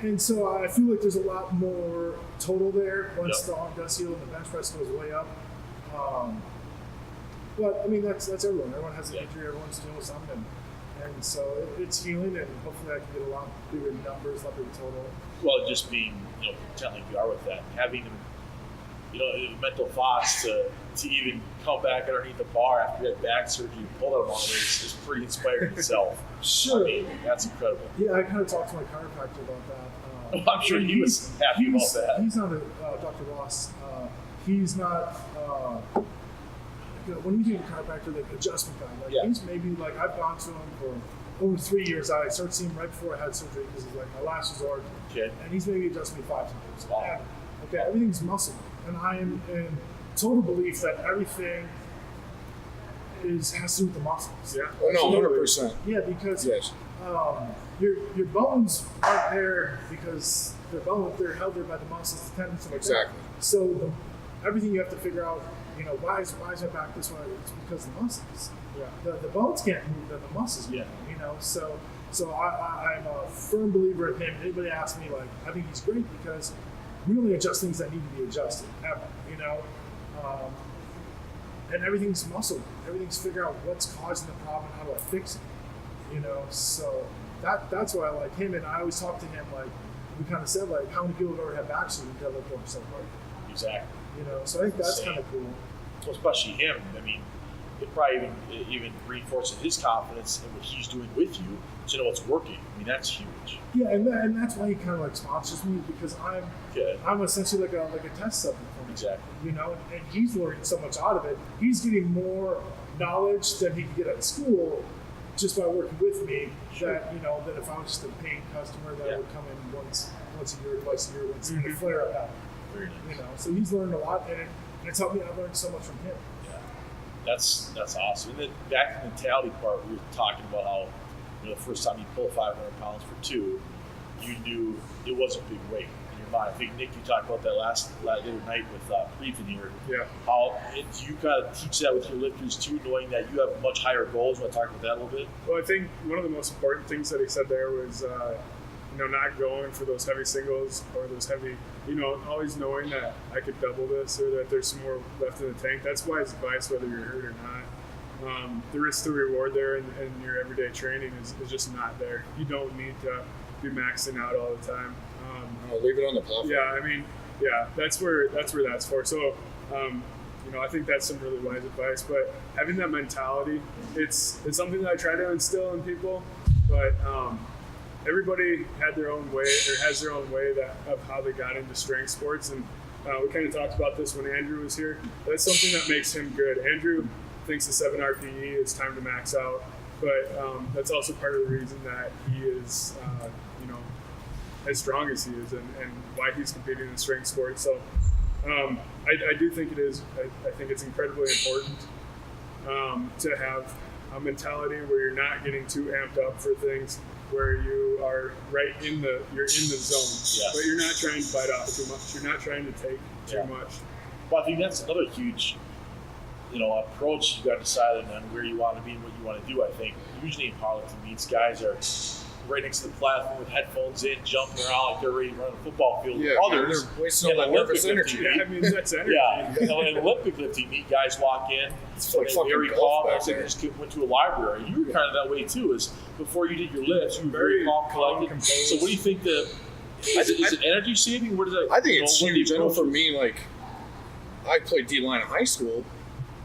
and so I feel like there's a lot more total there once the arm does heal and the bench press goes way up. But I mean that's everyone. Everyone has an injury. Everyone's dealing with something, and so it's healing, and hopefully I can get a lot bigger numbers, a lot bigger total. well, just being content like you are with that, having mental thoughts to even come back underneath the bar after you had back surgery and pull that amount of weight is pretty inspiring itself. Sure. I mean, that's incredible. Yeah, I kind of talked to my chiropractor about that. I'm sure he was happy about that. He's not Dr. Ross. He's not. When you do a chiropractor, like adjustment guy, he's maybe like I've gone to him for over 3 years. I started seeing him right before I had surgery because he's like my last resort. Okay. And he's maybe adjusted me 5 times. Wow. Okay, everything's muscle, and I am in total belief that everything has to do with the muscles. Yeah. Oh, no, 100%. Yeah, because Yes. your bones aren't there because they're bones; they're held there by the muscles, the tendons, and like Exactly. that. So everything you have to figure out, why is my back this way? It's because of the muscles. Yeah. The bones can't move, then the muscles move. So I'm a firm believer in him. Anybody asks me, like, I think he's great because we only adjust things that need to be adjusted, ever, and everything's muscle. Everything's figure out what's causing the problem and how do I fix it, So that's why I like him, and I always talk to him like we kind of said like how many people have ever had back surgery that look so hard, Exactly. So I think that's Same. kind of cool. Well, especially him. I mean, it probably even reinforces his confidence in what he's doing with you to know it's working. I mean, that's huge. Yeah, and that's why he kind of like sponsors me, because I'm essentially like a test subject for him. Exactly. You know, and he's learning so much out of it. He's getting more knowledge than he can get at school just by working with me. Sure. That, you know, that if I was just a paying customer that would come in once a year, twice a year, when the flare up happened. Very nice. You know, so he's learned a lot, and it's helped me. I've learned so much from him. Yeah, that's awesome. And then back to the mentality part, we were talking about how, you know, the first time you pulled 500 pounds for 2, you knew it wasn't a big weight in your mind. I think, Nick, you talked about that last other night with Preven here. Yeah. How do you kind of teach that with your lifters too, knowing that you have much higher goals? Want to talk about that a little bit? Well, I think one of the most important things that he said there was, you know, not going for those heavy singles or those heavy, you know, always knowing that I could double this or that there's some more left in the tank. That's wise advice, whether you're hurt or not. The risk to reward there in your everyday training is just not there. You don't need to be maxing out all the time. Leave it on the platform. Yeah, I mean, yeah, that's where that's for. So, you know, I think that's some really wise advice. But having that mentality, it's something that I try to instill in people. But everybody had their own way, or has their own way of how they got into strength sports. And we kind of talked about this when Andrew was here. That's something that makes him good. Andrew thinks the 7 RPE is time to max out, but that's also part of the reason that he is, you know, as strong as he is, and why he's competing in strength sports. So I do think it is. I think it's incredibly important to have a mentality where you're not getting too amped up for things, where you are right in the zone, but you're not trying to bite off too much. You're not trying to take too much. Well, I think that's another huge, you know, approach you got to decide on where you want to be and what you want to do. I think usually in powerlifting meets, guys are right next to the platform with headphones in, jumping around like they're ready to run a football field. Yeah, others, they're wasting all that nervous energy. Yeah, I mean, that's energy. Yeah, you know, in Olympic lifting meet, guys walk in, It's like fucking very golf calm. back It's like there. they just went to a library. You were kind of that way too. Is before you did your lifts, you were very calm, collected. composed. So, what do you think? Is it energy saving? What is that? I think you know, it's what do you huge. I know approach for it? me, like, I played D-line in high school,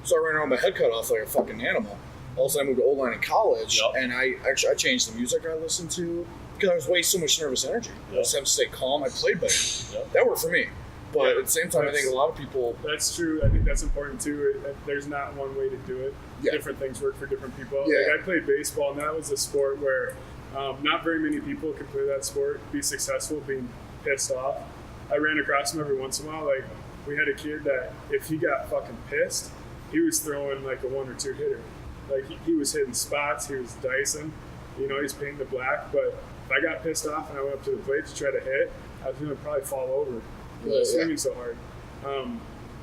so I ran around with my head cut off like a fucking animal. All of a sudden I moved to O-line in college, Yep. and I changed the music I listened to because I was wasting so much nervous energy. I just have to stay calm. I played better. Yep. That worked for me. But Yeah, at the same time, I think a lot of people... That's true. I think that's important too. There's not one way to do it. Yeah. Different things work for different people. Yeah. Like I played baseball, and that was a sport where not very many people could play that sport, be successful, being pissed off. I ran across him every once in a while. Like, we had a kid that if he got fucking pissed, he was throwing like a 1 or 2 hitter. Like he was hitting spots, he was dicing. You know, he's painting the black. But if I got pissed off and I went up to the plate to try to hit, I was going to probably fall over because I was swinging so hard.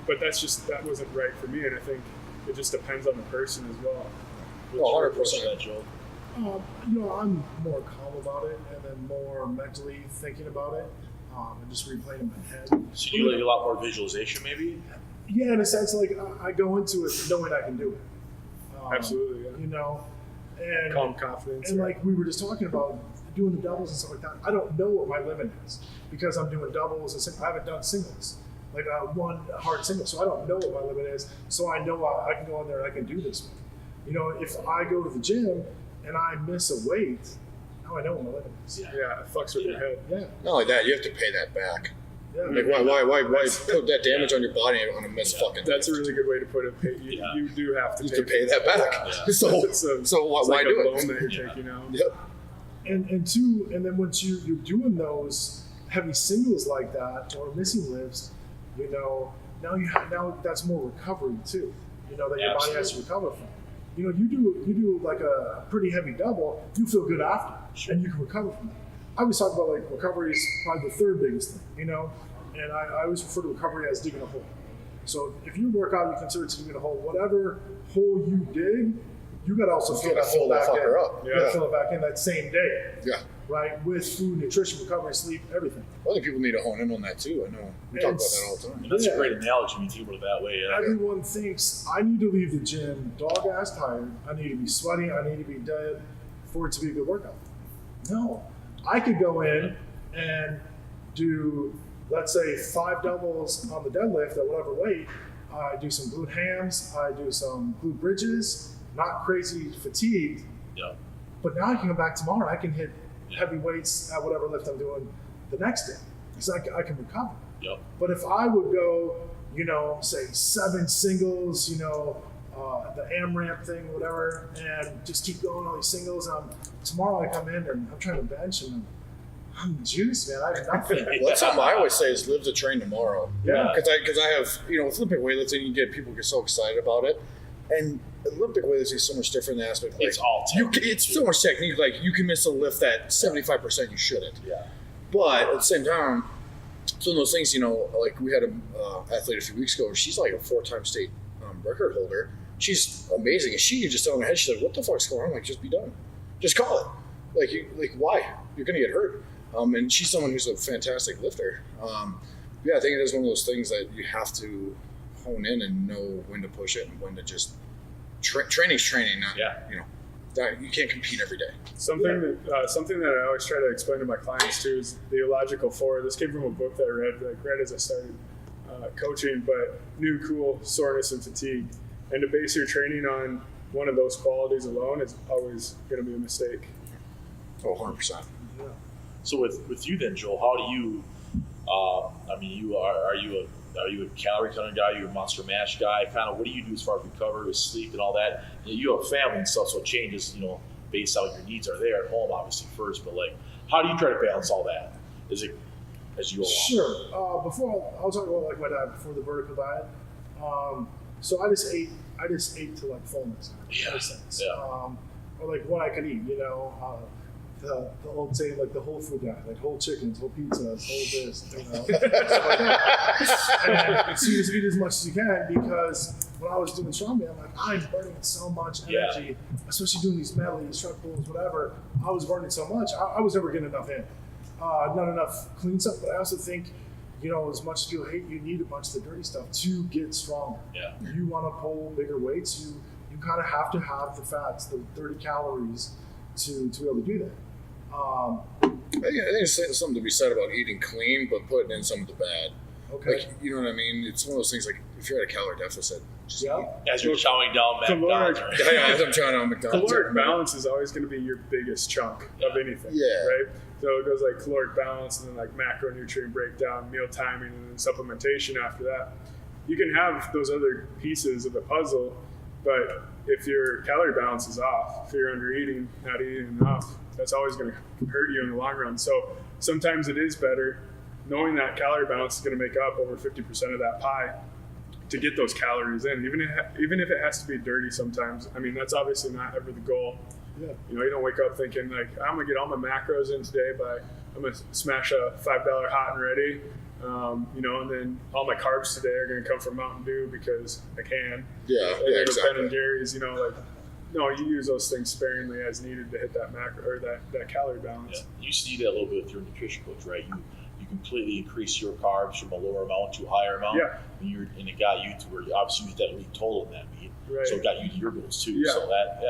But that wasn't right for me, and I think it just depends on the person as well. What's your 100%. approach to that, Joel? You know, I'm more calm about it, and then more mentally thinking about it, and just replaying in my head. So you do like a lot more visualization, maybe? Yeah, in a sense, like I go into it knowing I can do it. Absolutely, yeah. You know, and Calm confidence. and like we were just talking about doing the doubles and stuff like that. I don't know what my limit is because I'm doing doubles and I haven't done singles, like one hard single, so I don't know what my limit is. So I know I can go in there and I can do this one. You know, if I go to the gym and I miss a weight, now I know what my limit is. Yeah, it fucks with your head. Yeah, Not only that, you have to pay that back. yeah. Like, why put that damage on your body on a missed fucking That's a lift? really good way to put it. You do have to You have to pay that back. Yeah. So why it's like do a it? loan that you're Yeah. taking out. Yep. And then once you're doing those heavy singles like that or missing lifts, you know, now that's more recovery too. You know, that your body has to recover from. You know, you do like a pretty heavy double, you feel good after, and you can recover from that. I always talk about like recovery is probably the third biggest thing, you know, and I always refer to recovery as digging a hole. So if you work out, you consider it digging a hole. Whatever hole you dig, you got to also fill that hole back in. up. You got to fill it back in that same day, Yeah. right? With food, nutrition, recovery, sleep, everything. Other people need to hone in on that too. I know. We talk about that all the time. And that's a Yeah. great analogy when you think about it that way. Yeah. Everyone thinks I need to leave the gym dog ass tired. I need to be sweaty. I need to be dead for it to be a good workout. No, I could go in and do, let's say, 5 doubles on the deadlift at whatever weight, I do some glute hams, I do some glute bridges, not crazy fatigued, Yeah. but now I can go back tomorrow. I can hit heavy weights at whatever lift I'm doing the next day because I can recover. Yep. But if I would go, say 7 singles, the AMRAP thing, whatever, and just keep going all these singles, tomorrow I come in and I'm trying to bench and I'm juiced, man. I have nothing. Well, that's something I always say is live to train tomorrow. Yeah. Because I have, with Olympic weightlifting, people get so excited about it. And Olympic weightlifting is so much different in the aspect. Like, It's all technique. it's so much technique. Like, you can miss a lift that 75% you shouldn't. Yeah. But at the same time, some of those things, like we had an athlete a few weeks ago. She's like a 4-time state record holder. She's amazing. And she just on her head, she's like, what the fuck's going on? Like, just be done. Just call it. Why? You're going to get hurt. And she's someone who's a fantastic lifter. I think it is one of those things that you have to hone in and know when to push it and when to just training's training. Not, you can't compete every day. Something that I always try to explain to my clients too is the illogical 4. This came from a book that I read as I started coaching, but new, cool, soreness, and fatigue. And to base your training on one of those qualities alone is always going to be a mistake. Oh, 100%. Yeah. So with you then, Joel, how do you? Are you a calorie counting guy? Are you a monster mash guy? Kind of what do you do as far as recovery with sleep and all that? You have a family and stuff, so it changes. Based on what your needs are there at home, obviously first. But how do you try to balance all that? Is it as you go along? Sure. Before I'll talk about my diet before the vertical diet. So I just ate to fullness. Yeah. In a sense. Yeah. Or what I could eat. The old saying, the whole food diet, whole chickens, whole pizzas, whole this, stuff like that. And so you just eat as much as you can because when I was doing Strongman, I'm burning so much energy, especially doing these medleys, truck pulls, whatever. I was burning so much, I was never getting enough in. Not enough clean stuff, but I also think, as much as you hate, you need a bunch of the dirty stuff to get stronger. Yeah. You want to pull bigger weights, you kind of have to have the fats, the 30 calories to be able to do that. I think there's something to be said about eating clean, but putting in some of the bad. Okay. You know what I mean? It's one of those things if you're at a calorie deficit, just eat. As you're chowing down McDonald's. As I'm trying on McDonald's. Caloric balance is always going to be your biggest chunk of anything. Yeah. Right? So it goes caloric balance and then macronutrient breakdown, meal timing, and then supplementation after that. You can have those other pieces of the puzzle, but if your calorie balance is off, if you're under eating, not eating enough, that's always going to hurt you in the long run. So sometimes it is better knowing that calorie balance is going to make up over 50% of that pie to get those calories in, even if it has to be dirty sometimes. I mean, that's obviously not ever the goal. Yeah. You don't wake up thinking I'm going to get all my macros in today I'm going to smash a $5 hot and ready. And then all my carbs today are going to come from Mountain Dew because I can. Yeah, exactly. Ben and Jerry's, no, you use those things sparingly as needed to hit that macro or that calorie balance. Yeah. You see that a little bit with your nutrition coach, right? You completely increase your carbs from a lower amount to a higher amount. Yeah. And it got you to where obviously you hit that elite total in that meet. Right. So it got you to your goals too. Yeah. So that,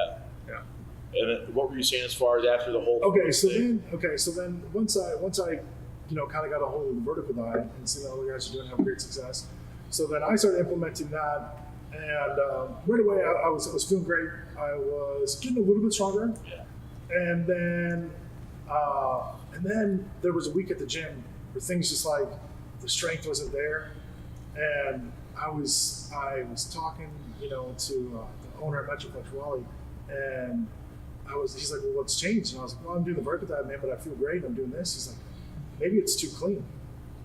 Yeah. And then what were you saying as far as after the whole So then once I kind of got a hold of the vertical diet and see that other guys are doing have great success. So then I started implementing that, and right away I was feeling great. I was getting a little bit stronger. Yeah. And then there was a week at the gym where things just the strength wasn't there, and I was talking to the owner at Metroplex Raleigh, and he's like, well, what's changed? And I was like, well, I'm doing the vertical diet, man, but I feel great. I'm doing this. He's like, maybe it's too clean,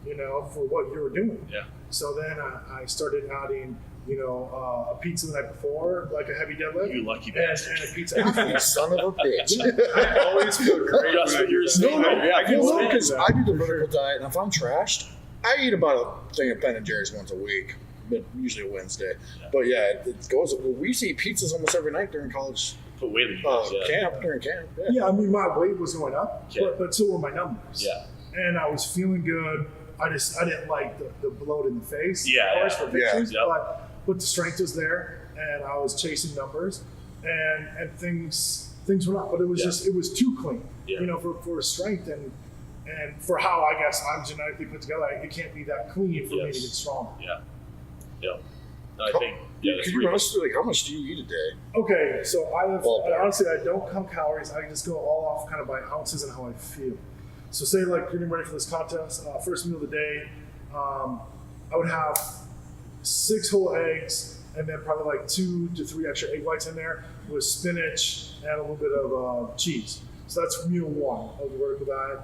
for what you were doing. Yeah. So then I started adding, a pizza the night before, a heavy deadlift. You lucky bastard. And a pizza after. You son of a bitch. I always feel great. Just what you're saying. I can stand because that. I do the vertical diet, and if I'm trashed, I eat about a thing of Ben and Jerry's once a week, but usually a Wednesday. Yeah. But it goes. We used to eat pizzas almost every night during college Put weight in your camp. During camp. Yeah, I mean, my weight was going up, Yeah. but so were my numbers. Yeah. And I was feeling good. I didn't like the bloat in the face, Yeah, of course, yeah. for pictures, Yeah. but the strength was there, and I was chasing numbers, and things went up. But it was it was too clean, Yeah. for strength and for how I guess I'm genetically put together. It can't be that clean for me to get strong. Yeah. Yeah. I think, yeah, Could you run us through, like, how much do you eat a day? Okay, so Ballpark. honestly, I don't count calories. I just go all off kind of by ounces and how I feel. So say like getting ready for this contest, first meal of the day, I would have 6 whole eggs and then probably like 2 to 3 extra egg whites in there with spinach and a little bit of cheese. So that's meal 1 of the vertical diet.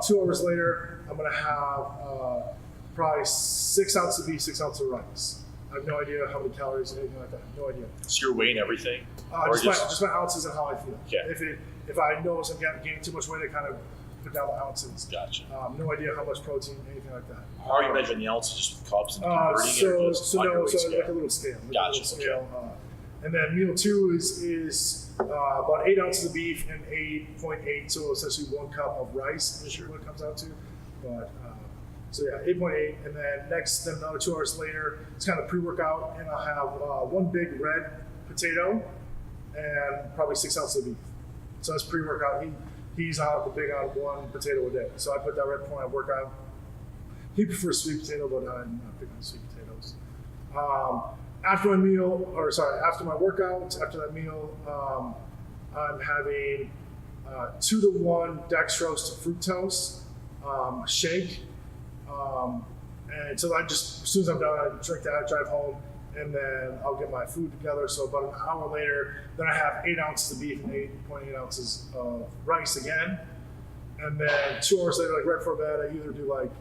2 hours later, I'm gonna have probably 6 ounces of beef, 6 ounces of rice. I have no idea how many calories or anything like that. No idea. So you're weighing everything? Just my ounces and how I feel. Okay. If I notice I'm gaining too much weight, I kind of put down the ounces. Gotcha. No idea how much protein, anything like that. How are you measuring the ounces? Just with cups and converting it, or just on your weight scale? Like a little scale. Gotcha. And then meal 2 is about 8 ounces of beef and 8.8, so essentially 1 cup of rice is what it comes out to. But so yeah, 8.8, and then another 2 hours later, it's kind of pre-workout, and I'll have 1 big red potato and probably 6 ounces of beef. So that's pre-workout. He's out the big on 1 potato a day. So I put that right before I work out. He prefers sweet potato, but I'm not big on sweet potatoes. After my workout, after that meal, I'm having 2 to 1 dextrose to fructose shake. And so I just, as soon as I'm done, I drink that, drive home, and then I'll get my food together. So about an hour later, then I have 8 ounces of beef and 8.8 ounces of rice again. And then 2 hours later, like right before bed, I either do like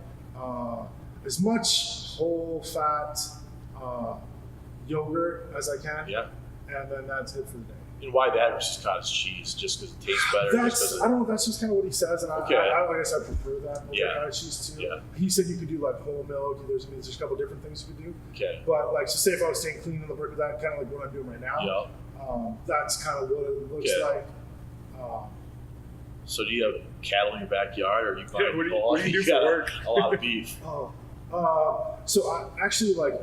as much whole fat yogurt as I can. Yeah. And then that's it for the day. And why that versus cottage cheese? Just because it tastes better? I don't know. That's just kind of what he says, and Okay. I guess I prefer that over Yeah. cottage cheese too. Yeah. He said you could do like whole milk. There's a couple different things you could do. Okay. But like, so say if I was staying clean in the work of that, kind of like what I'm doing right now. Yeah. That's kind of what it looks Okay. like. So do you have cattle in your backyard, or are you buying what do you do for got work? a lot of beef? So I actually like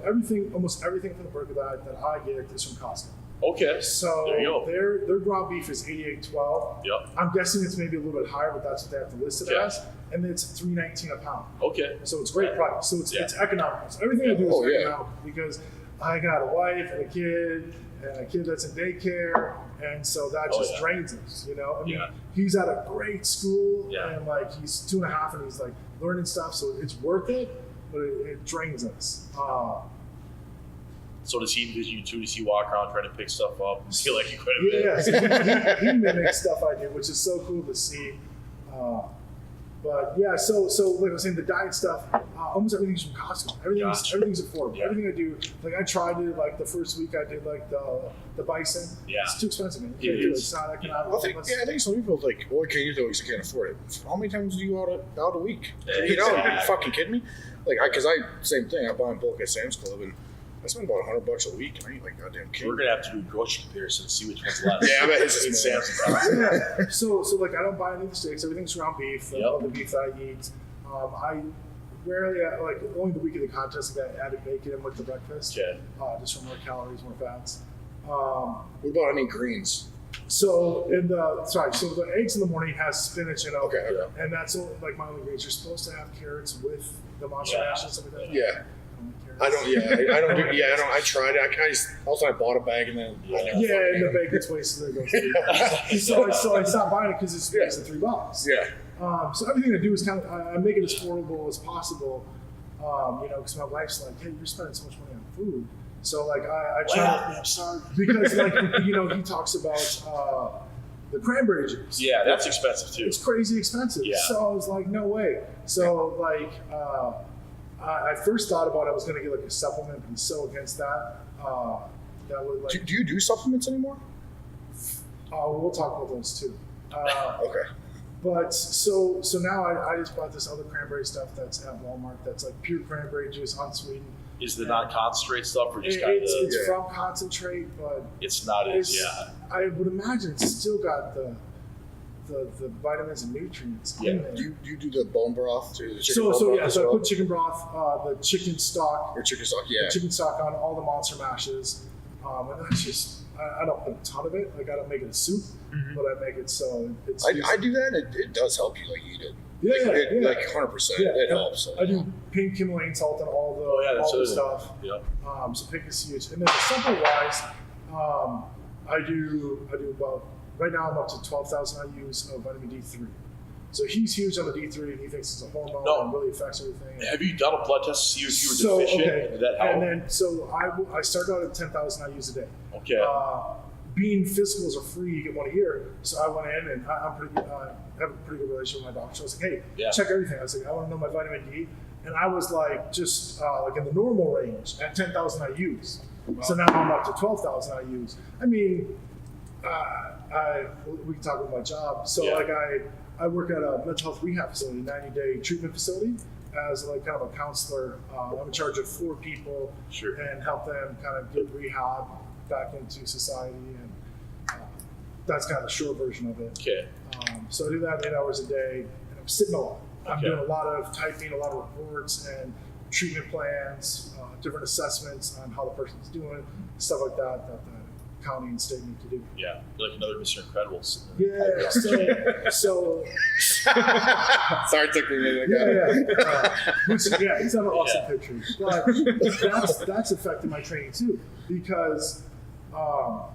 almost everything from the burger that I get is from Costco. Okay. So there you go. their ground beef is $88.12. Yep. I'm guessing it's maybe a little bit higher, but that's what they have to list it Okay. as. And it's $3.19 a pound. Okay. So it's great price. So it's economical. So everything I do is economical because I got a wife and a kid that's in daycare, and so that just drains us, you know? I mean, he's at a great school, and like he's 2.5 and he's like learning stuff, so it's worth it, but it drains us. So does he walk around trying to pick stuff up and feel like you quite a bit? Yeah, he mimics stuff I do, which is so cool to see. But yeah, so like I was saying, the diet stuff, almost everything's from Costco. Everything's affordable. Yeah. Everything I do, like I tried it, like the first week I did like the bison. Yeah. It's too expensive, man. It You can't do it. is. It's not economical. I think some people like, well, can you do it because you can't afford it? How many times do you go out a week? Yeah, You know, are you exactly. fucking kidding me? Like, same thing. I buy in bulk at Sam's Club, and I spend about $100 a week, and I eat like goddamn king. We're gonna have to do a grocery comparison to see which one's less. Yeah, I bet his Between is Sam's more. and Dircks. Yeah. So like I don't buy any of the steaks. Everything's ground beef. All the beef that I eat. I rarely, like only the week of the contest, I added bacon in with the breakfast. Okay. Just for more calories, more fats. What about any greens? So the eggs in the morning has spinach in it. Okay. And that's like my only greens. You're supposed to have carrots with the monster mash and stuff like that. Yeah. I I don't do. Yeah, I tried it. I bought a bag and then. and the bacon's wasted. There goes. So I stopped buying it because it's $3. Yeah. So everything I do is kind of I make it as affordable as possible. Because my wife's like, "Hey, you're spending so much money on food." So like I try I'm sorry. because like he talks about the cranberry juice. Yeah, that's expensive too. It's crazy expensive. Yeah. So I was like, no way. So like I first thought about I was going to get like a supplement, but I'm so against that. That would like. Do you do supplements anymore? We'll talk about those too. Okay. But so now I just bought this other cranberry stuff that's at Walmart that's like pure cranberry juice, unsweetened. Is the non-concentrate stuff or just It's from concentrate, but it's not I would imagine it's still got the vitamins and nutrients in there. Do you do the bone broth too? The chicken So bone broth as I well? put chicken broth, the chicken stock, Or chicken stock, the chicken stock on all the monster mashes, and that's just I don't put a ton of it. Like I don't make it a soup, but I make it so it's. I do that. And it does help you like eat it. Like 100%. Yeah, It helps. So. I do pink Himalayan salt and all the stuff. Yep. So pink is huge. And then supplement wise, I do about, right now I'm up to 12,000 IUs of vitamin D3. So he's huge on the D3 and he thinks it's a hormone and really affects everything. Have you done a blood test to see if you were deficient? Okay. Did that help? And then, so I started out at 10,000 IUs a day. Okay. Being physicals are free, you get one a year. So I went in and I'm pretty good, have a pretty good relationship with my doctor. So I was like, hey, check everything. I was like, I want to know my vitamin D. And I was like, just like in the normal range at 10,000 IUs. Wow. So now I'm up to 12,000 IUs. I mean, we can talk about my job. So like I work at a mental health rehab facility, 90-day treatment facility, as like kind of a counselor. I'm in charge of 4 people and help them kind of get rehab back into society, and that's kind of the short version of it. Okay. So I do that 8 hours a day, and I'm sitting a lot. I'm doing a lot of typing, a lot of reports and treatment plans, different assessments on how the person's doing, stuff like that the county and state need to do. Yeah, you're like another Mr. Incredibles. Yeah. So Sorry, it took me a minute. He's on an awesome picture. But that's affected my training too, because I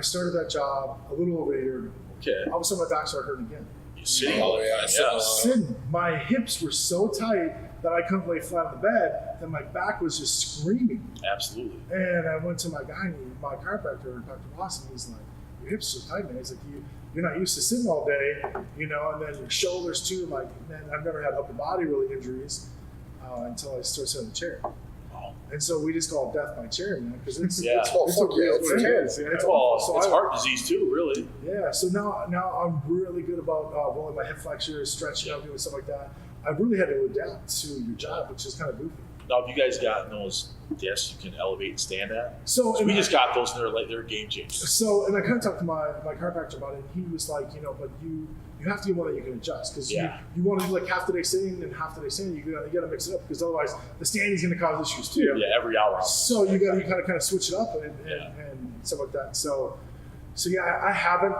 started that job a little over a year ago. Okay. All of a sudden my back started hurting again. You're sitting. Sitting. My hips were so tight that I couldn't lay flat on the bed, that my back was just screaming. Absolutely. And I went to my chiropractor, Dr. Ross, and he's like, your hips are so tight, man. He's like, you're not used to sitting all day, and then your shoulders too. Like, man, I've never had upper body really injuries until I started sitting in the chair. Wow. And so we just call it death by chair, man, because it's it's heart disease too, really. Yeah. So now I'm really good about rolling my hip flexors, stretching out, doing stuff like that. I really had to adapt to your job, which is kind of goofy. Now, have you guys gotten those desks you can elevate and stand at? So we just got those, and they're game changers. So, and I kind of talked to my chiropractor about it, and he was like, but you have to get one that you can adjust, because you want to do like half the day sitting and half the day standing. You got to mix it up, because otherwise the standing is going to cause issues too. Yeah, every hour. So you got to kind of switch it up and stuff like that. So yeah, I haven't.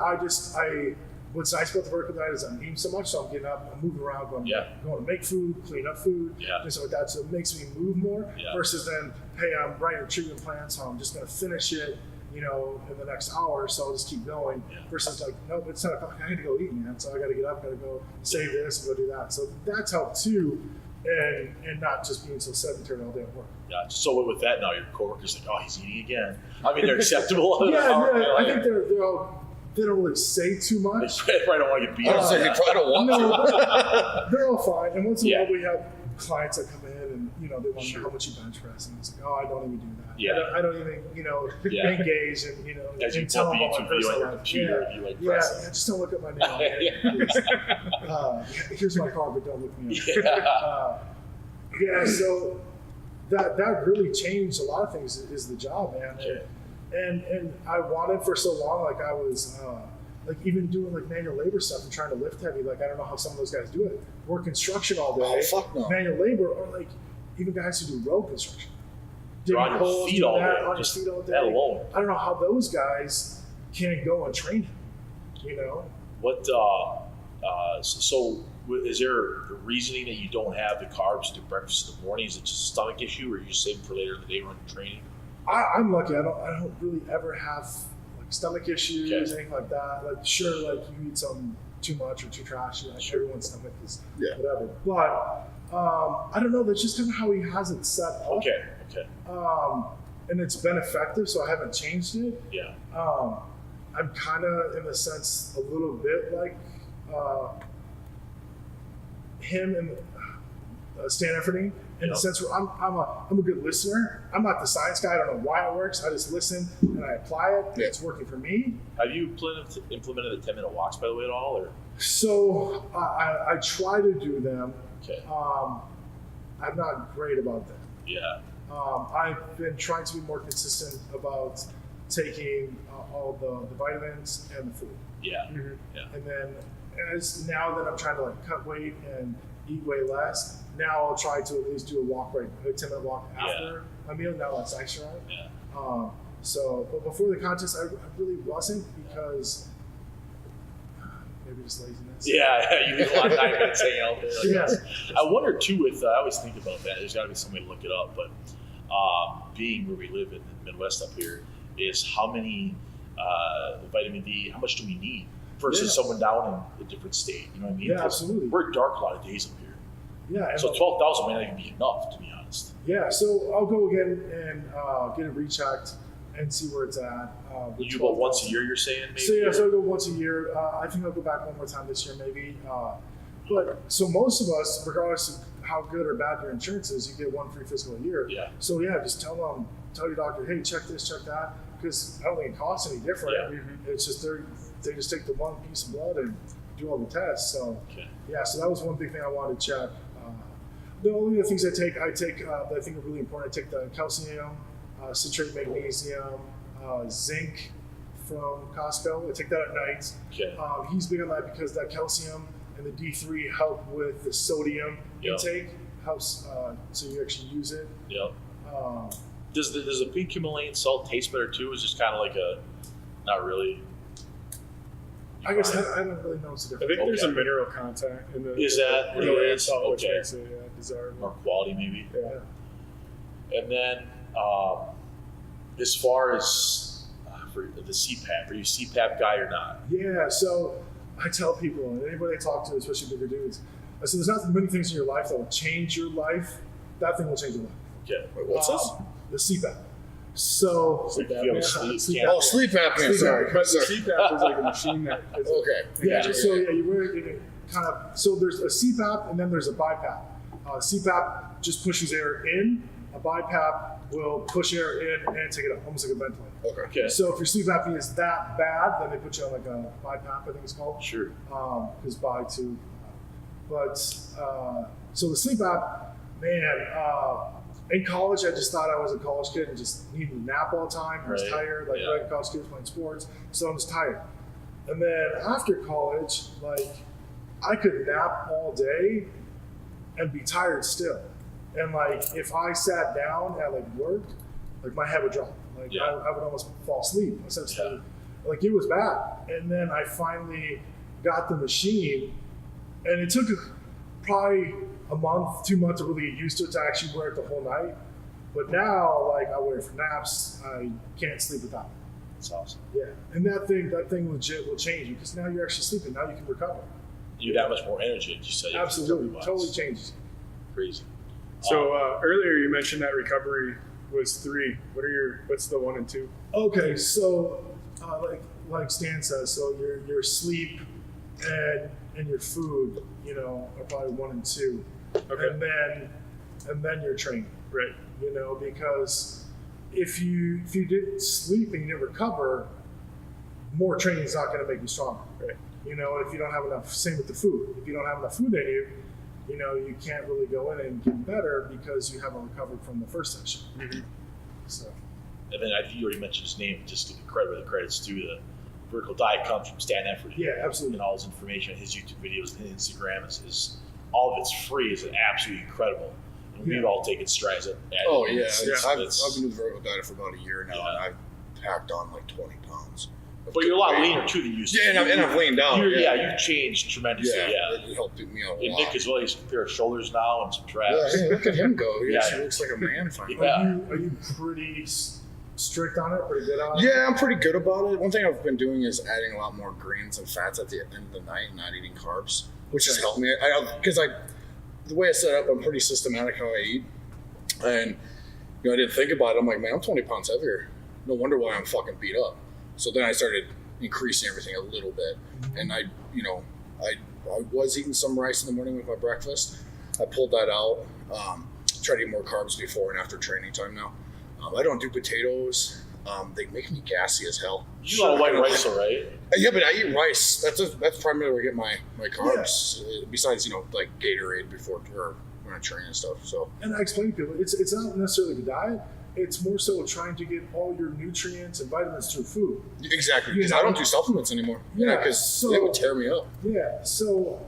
What's nice about the vertical diet is I'm eating so much, so I'm getting up, I'm moving around, going to make food, clean up food, and stuff like that. So it makes me move more versus then, hey, I'm writing a treatment plan, so I'm just going to finish it, in the next hour, so I'll just keep going. Versus like, nope, it's 10 o'clock, I got to go eat, man. So I got to get up, got to go save this and go do that. So that's helped too, and not just being so sedentary all day at work. Yeah. So with that now, your coworkers like, oh, he's eating again. I mean, they're acceptable. I think they're all. They don't really say too much. They probably don't want to get beat up. They probably don't want to. They're all fine. And once in a while, we have clients that come in and they want to know how much you bench press, and it's like, oh, I don't even do that. Yeah. I don't even engage and As you tell pump them YouTube video on your computer, you like press. Just don't look at my name. Here's my card, but don't look me up. So that really changed a lot of things. Is the job, man. Okay. And I wanted for so long, like I was even doing like manual labor stuff and trying to lift heavy. Like I don't know how some of those guys do it. Work construction all day. Oh, fuck no. Manual labor, or like even guys who do road construction. They're on your feet all day. On your feet all day. That alone. I don't know how those guys can go and train him. What? So is there a reasoning that you don't have the carbs to breakfast in the morning? Is it just a stomach issue, or are you saving for later in the day when you're training? I'm lucky. I don't really ever have like stomach issues, anything like that. Like sure, like you eat something too much or too trashy. Like everyone's stomach is whatever. But I don't know. That's just kind of how he has it set up. Okay. And it's been effective, so I haven't changed it. Yeah. I'm kind of, in a sense, a little bit like him and Stan Efferding. In the sense where I'm a good listener. I'm not the science guy. I don't know why it works. I just listen and I apply it. And it's working for me. Have you implemented the 10-minute walks, by the way, at all? Or so I try to do them. Okay. I'm not great about them. Yeah. I've been trying to be more consistent about taking all the vitamins and the food. Yeah. Mm-hmm. Yeah. And then now that I'm trying to like cut weight and eat way less, now I'll try to at least do a 10-minute walk after my meal. Now that's extra. Yeah. But before the contest, I really wasn't, because maybe just laziness. Yeah, you need a lot of 9 minutes hanging out there. Yeah. I wonder too. With I always think about that. There's got to be some way to look it up. But being where we live in the Midwest up here, is how many vitamin D? How much do we need versus someone down in a different state? You know what I mean? Yeah, absolutely. We're dark a lot of days up here. Yeah. So 12,000 may not even be enough, to be honest. Yeah. So I'll go again and get it rechecked and see where it's at. You go once a year, you're saying? Maybe? So I go once a year. I think I'll go back one more time this year, maybe. But so most of us, regardless of how good or bad your insurance is, you get one free physical a year. Yeah. So yeah, just tell your doctor, hey, check this, check that, because I don't think it costs any different. Yeah. It's just they just take the one piece of blood and do all the tests. So yeah, so that was one big thing I wanted to check. The only other things I take that I think are really important. I take the calcium, citrate magnesium, zinc from Costco. I take that at night. Okay. He's big on that because that calcium and the D3 help with the sodium intake. Helps so you actually use it. Yep. Does the pink Himalayan salt taste better too? Is just kind of like not really. I guess I don't really know what's the I difference. think there's a mineral content in the Himalayan salt, which makes it desirable. More quality, maybe. Yeah. And then, as far as for the CPAP, are you a CPAP guy or not? Yeah, so I tell people, and anybody I talk to, especially bigger dudes, I said, there's not many things in your life that will change your life. That thing will change your life. Okay. Wait, what's this? The CPAP. So, Like you have a sleep Oh, sleep apnea. Sorry. But the CPAP is like a machine that. Okay. yeah, so yeah, you wear it kind of. So there's a CPAP and then there's a BiPAP. CPAP just pushes air in. A BiPAP will push air in and take it out, almost like a ventilator. Okay. So if your sleep apnea is that bad, then they put you on like a BiPAP, I think it's called. Sure. Because bi too. But so the sleep app, man. In college, I just thought I was a college kid and just needed to nap all the time. I was tired, like college kids playing sports, so I was tired. And then after college, like I could nap all day and be tired still. And like if I sat down at like work, like my head would drop. Like I would almost fall asleep essentially. Like it was bad. And then I finally got the machine, and it took probably a month, 2 months to really get used to it, to actually wear it the whole night. But now, like I wear it for naps. I can't sleep without it. That's awesome. Yeah, and that thing legit will change you because now you're actually sleeping. Now you can recover. You have that much more energy, you said. Absolutely, totally changes. Crazy. So earlier you mentioned that recovery was 3. What's the 1 and 2? Okay, so like Stan says, so your sleep and your food, are probably 1 and 2. Okay. And then your training. Right. Because if you didn't sleep and you didn't recover, more training is not going to make you stronger. Right. If you don't have enough, same with the food. If you don't have enough food in you, you can't really go in and get better because you haven't recovered from the first session. Mm-hmm. So. And then you already mentioned his name, just to give credit where the credit's due. The vertical diet comes from Stan Efford. Yeah, absolutely. And all his information, his YouTube videos, and Instagram is all of it's free. Is absolutely incredible. And we've all taken strides at it. Oh yeah, I've been doing the vertical diet for about a year now, and I've packed on like 20 pounds. But you're a lot leaner too than you used to. Yeah, and I've leaned down. You've changed tremendously. Yeah, it helped me out a and lot. Nick as well. He's a pair of shoulders now and some traps. Yeah, look at him go. He Yeah. looks like a man finally. Yeah. Are you pretty strict on it? Pretty good on it? Yeah, I'm pretty good about it. One thing I've been doing is adding a lot more greens and fats at the end of the night, not eating carbs, which has helped me. Because the way I set up, I'm pretty systematic how I eat, and I didn't think about it. I'm like, man, I'm 20 pounds heavier. No wonder why I'm fucking beat up. So then I started increasing everything a little bit, and I was eating some rice in the morning with my breakfast. I pulled that out. Try to eat more carbs before and after training time now. I don't do potatoes. They make me gassy as hell. You love white rice, though, right? Yeah, but I eat rice. That's primarily where I get my carbs. Besides, like Gatorade before or when I train and stuff. So. And I explain to people, it's not necessarily the diet. It's more so trying to get all your nutrients and vitamins through food. Exactly, because I don't do supplements anymore. Because they would tear me up. Yeah, so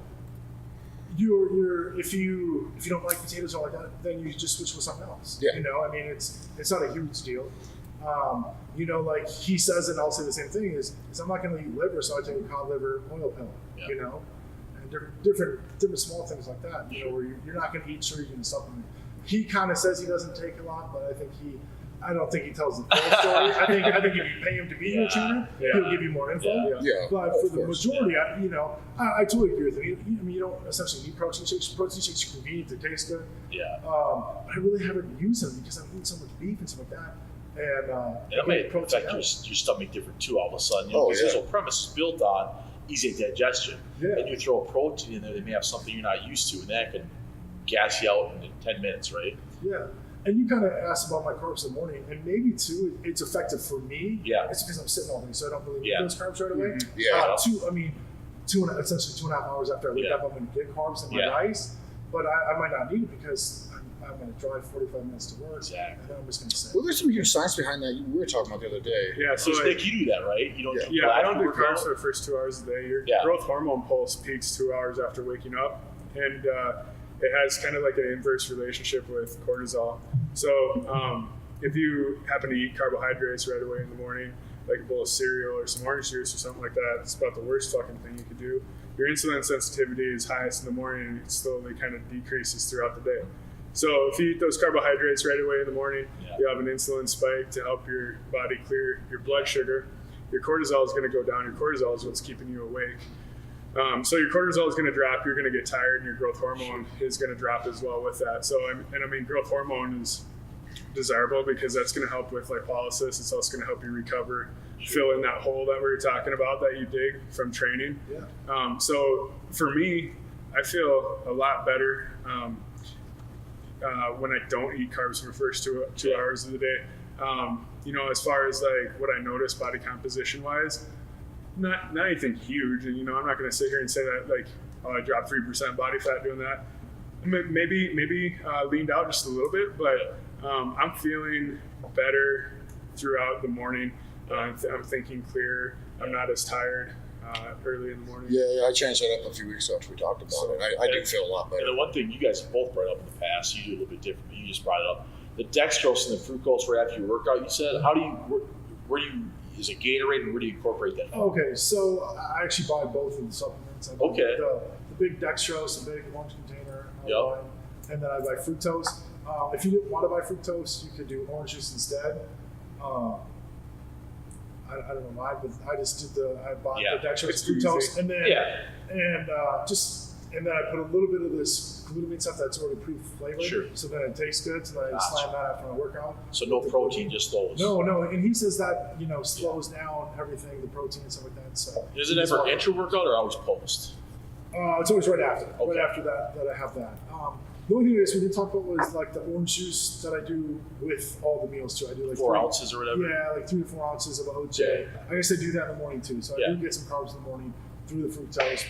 you're if you don't like potatoes or like that, then you just switch with something else. Yeah. It's not a huge deal. You know, like he says, and I'll say the same thing is I'm not going to eat liver, so I take a cod liver oil pill. Yeah. You know, and different small things like that. You know, where you're not going to eat sugar, you're going to supplement. He kind of says he doesn't take a lot, but I don't think he tells the full story. I think if you pay him to be your trainer, he'll give you more info. Yeah. But for the majority, I totally agree with him. I mean, you don't essentially need protein shakes. Protein shakes are convenient, they taste good. Yeah. I really haven't used them because I'm eating so much beef and stuff like that. And it may affect your stomach different too all of a sudden. You know, because this whole premise is built on easy digestion. Yeah. And you throw a protein in there, they may have something you're not used to, and that can gas you out in 10 minutes, right? Yeah. And you kind of asked about my carbs in the morning, and maybe too, it's effective for me. Yeah. It's because I'm sitting all day, so I don't really need those carbs right away. Mm-hmm. Yeah. Essentially 2.5 hours after I wake up, I'm going to get carbs in my rice, but I might not need it because I'm going to drive 45 minutes to work. Exactly. And then I'm just going to sit. Well, there's some huge science behind that. We were talking about the other day. Yeah, so So Nick, you do that, right? You don't. I don't do carbs for the first 2 hours of the day. Your growth hormone pulse peaks 2 hours after waking up, and it has kind of like an inverse relationship with cortisol. So if you happen to eat carbohydrates right away in the morning, like a bowl of cereal or some orange juice or something like that, it's about the worst fucking thing you could do. Your insulin sensitivity is highest in the morning, and it slowly kind of decreases throughout the day. So if you eat those carbohydrates right away in the morning, you have an insulin spike to help your body clear your blood sugar. Your cortisol is going to go down. Your cortisol is what's keeping you awake. So your cortisol is going to drop. You're going to get tired, and your growth hormone is going to drop as well with that. So, growth hormone is desirable because that's going to help with lipolysis. It's also going to help you recover, fill in that hole that we were talking about that you dig from training. Yeah. So for me, I feel a lot better when I don't eat carbs for the first two hours of the day. As far as like what I notice body composition wise, not anything huge. And I'm not going to sit here and say that like, I dropped 3% body fat doing that. Maybe leaned out just a little bit, but I'm feeling better throughout the morning. I'm thinking clearer. I'm not as tired early in the morning. Yeah, I changed that up a few weeks ago after we talked about it. I do feel a lot better. And the one thing you guys have both brought up in the past, you do a little bit different, but you just brought it up. The dextrose and the fructose right after your workout, you said, is it Gatorade, and where do you incorporate that? Okay, so I actually buy both of the supplements. I buy the big dextrose, the big orange container, and then I buy fructose. If you didn't want to buy fructose, you could do orange juice instead. I don't know why, but I bought the dextrose fructose, and then and then I put a little bit of this glutamine stuff that's already pre-flavored, so then it tastes good. So then I slam that after my workout. So no protein, just those. No, and he says that slows down everything, the protein and stuff like that. So is it ever intra-workout or always post? It's always right after. Okay. Right after that I have that. The only thing we didn't talk about was like the orange juice that I do with all the meals too. I do like 4 ounces or whatever. Yeah, like 3 to 4 ounces of OJ. Yeah. I guess I do that in the morning too. So I do get some carbs in the morning through the fructose.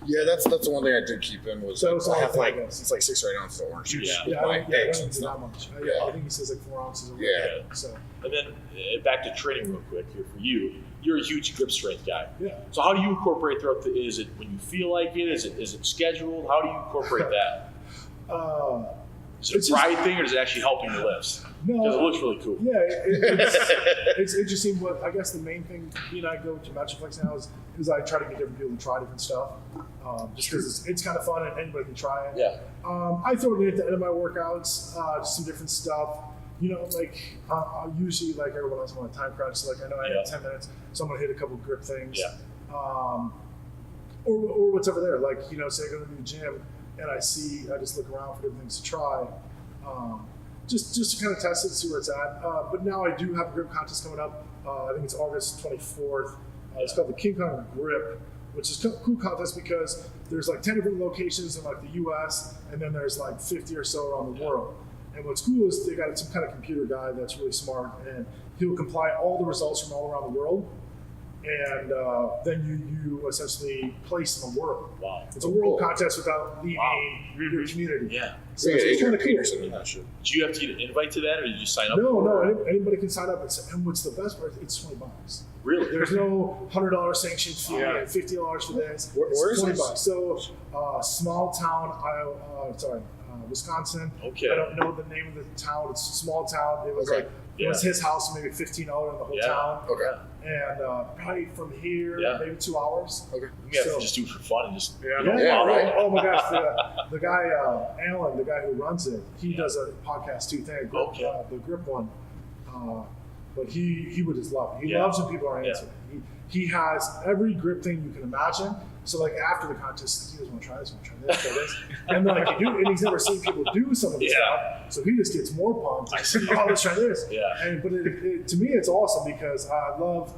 Yeah, that's the one thing I did keep in was I have it's like 6 or 8 ounces of orange juice. Yeah, I don't do that much. I think he says like 4 ounces. So. And then back to training real quick here for you. You're a huge grip strength guy. Yeah. So how do you incorporate throughout is it when you feel like it? Is it scheduled? How do you incorporate that? Is it a pride thing, or is it actually helping the lifts? No, because it looks really cool. Yeah, it's interesting. But I guess the main thing, I go to Metroflex now is I try to get different people to try different stuff, just because it's kind of fun and anybody can try it. Yeah. I throw it in at the end of my workouts, just some different stuff. I'll usually like everyone else on a time crunch. So like I know I have 10 minutes, so I'm gonna hit a couple grip things. Yeah. Or what's over there. Like say I go to the gym. And I just look around for different things to try, just to kind of test it and see where it's at. But now I do have a grip contest coming up. I think it's August 24th. It's called the King Kong Grip, which is a cool contest because there's like 10 different locations in like the U.S. and then there's like 50 or so around the world. And what's cool is they got some kind of computer guy that's really smart, and he'll compile all the results from all around the world. And then you essentially place in the world. Wow. It's a world contest without leaving your community. Yeah. So it's kind of cool. Do you have to get an invite to that, or do you just sign up? No, anybody can sign up. And what's the best part? It's $20. Really? There's no $100 sanction fee and $50 for this. Where is $20. this? So small town, Wisconsin. Okay. I don't know the name of the town. It's a small town. It was Okay. like it was his house, maybe $15 in the whole Yeah. town. Okay. And probably from here, maybe 2 hours. Okay. We have to just do it for fun and just Yeah. Yeah, right. Oh my gosh, the guy Alan, the guy who runs it, he does a podcast too. Thing, the grip one. But he would just love it. He loves when people are into it. He has every grip thing you can imagine. So like after the contest, he doesn't want to try this, want to try this. And then like and he's never seen people do some of this stuff. So he just gets more pumped. I see. Oh, let's try this. Yeah. But to me, it's awesome because I love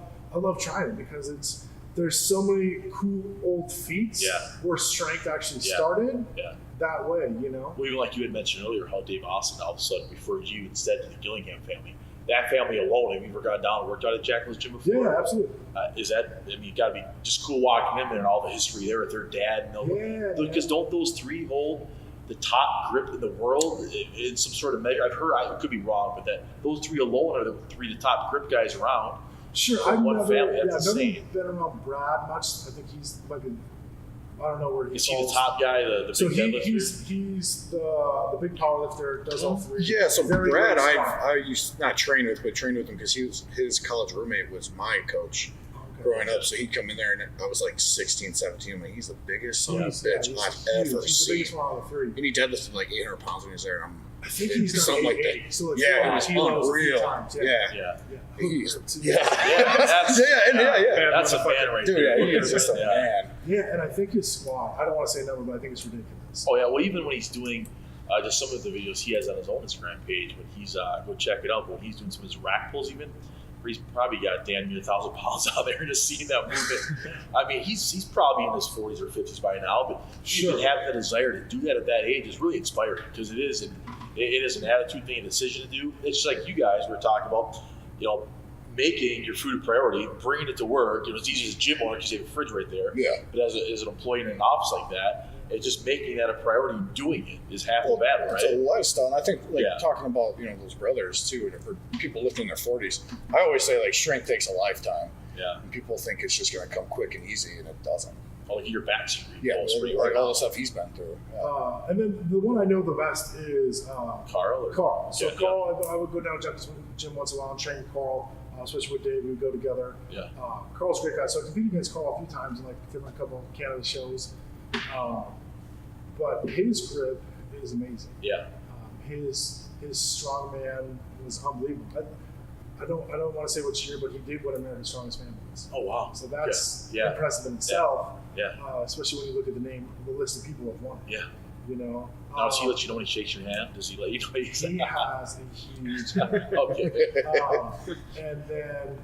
trying it because there's so many cool old feats where strength actually started that way, you know? Well, even like you had mentioned earlier, how Dave Austin all of a sudden referred you instead to the Gillingham family. That family alone, have you ever gone down and worked out at Jacqueline's gym before? Yeah, absolutely. Is that, I mean, you got to be just cool walking in there and all the history there with their dad. Because don't those three hold the top grip in the world in some sort of measure? I've heard, I could be wrong, but that those three alone are the three top grip guys around. Sure, From I've one never, family, that's I've never insane. been around Brad much. I think he's like I don't know where he Is he falls. the top guy, the So big deadlifter? he's the big power lifter, does all three. Yeah, so Very, Brad, very strong. I used not train with, but trained with him because his college roommate was my coach Okay. growing up. So he'd come in there, and I was like 16, 17. I'm like, he's the biggest son of a He's bitch huge. I've ever He's the seen. biggest one out of the three. And he deadlifted like 800 pounds when he was there. And I think he's done something like 88, that. so like Yeah, 400 it was kilos a few unreal. times. Yeah. Yeah. He's, Yeah. That's, that's a motherfucker. man right Dude, there. yeah, he is just a man. Yeah, and I think his squat, I don't want to say a number, but I think it's ridiculous. Oh yeah, well even when he's doing just some of the videos he has on his own Instagram page, when he's go check it out. When he's doing some of his rack pulls, even where he's probably got damn near 1,000 pounds out there, and just seeing that movement. I mean, he's probably in his 40s or 50s by now, but even having the desire to do that at that age is really inspiring because it is an attitude thing, a decision to do. It's just like you guys were talking about, you know, making your food a priority, bringing it to work. You know, it's easy as a gym owner because you have a fridge right there. Yeah. But as an employee in an office like that, it's just making that a priority. Doing it is half the battle, It's a right? lifestyle, and I think talking about those brothers too, or people lifting in their 40s. I always say like strength takes a lifetime. Yeah. And people think it's just going to come quick and easy, and it doesn't. Oh, like your back surgery. Yeah, Oh, it's pretty like right all now. the stuff he's been through. Yeah. And then the one I know the best is Carl. Or? Carl. So Yeah, Carl, I would go down to the gym once in a while and train with Carl, especially with Dave. We would go together. Yeah. Carl's a great guy. So I competed against Carl a few times in like different couple of Canada shows. But his grip is amazing. Yeah. His strongman was unbelievable. I don't want to say which year, but he did what America's Strongest Man was. Oh wow. So that's Yeah. impressive in itself. Yeah. Especially when you look at the list of people who have won. Yeah. You know. Now, does he let you know when he shakes your hand? Does he let you know he's He has a huge hand. Okay. And then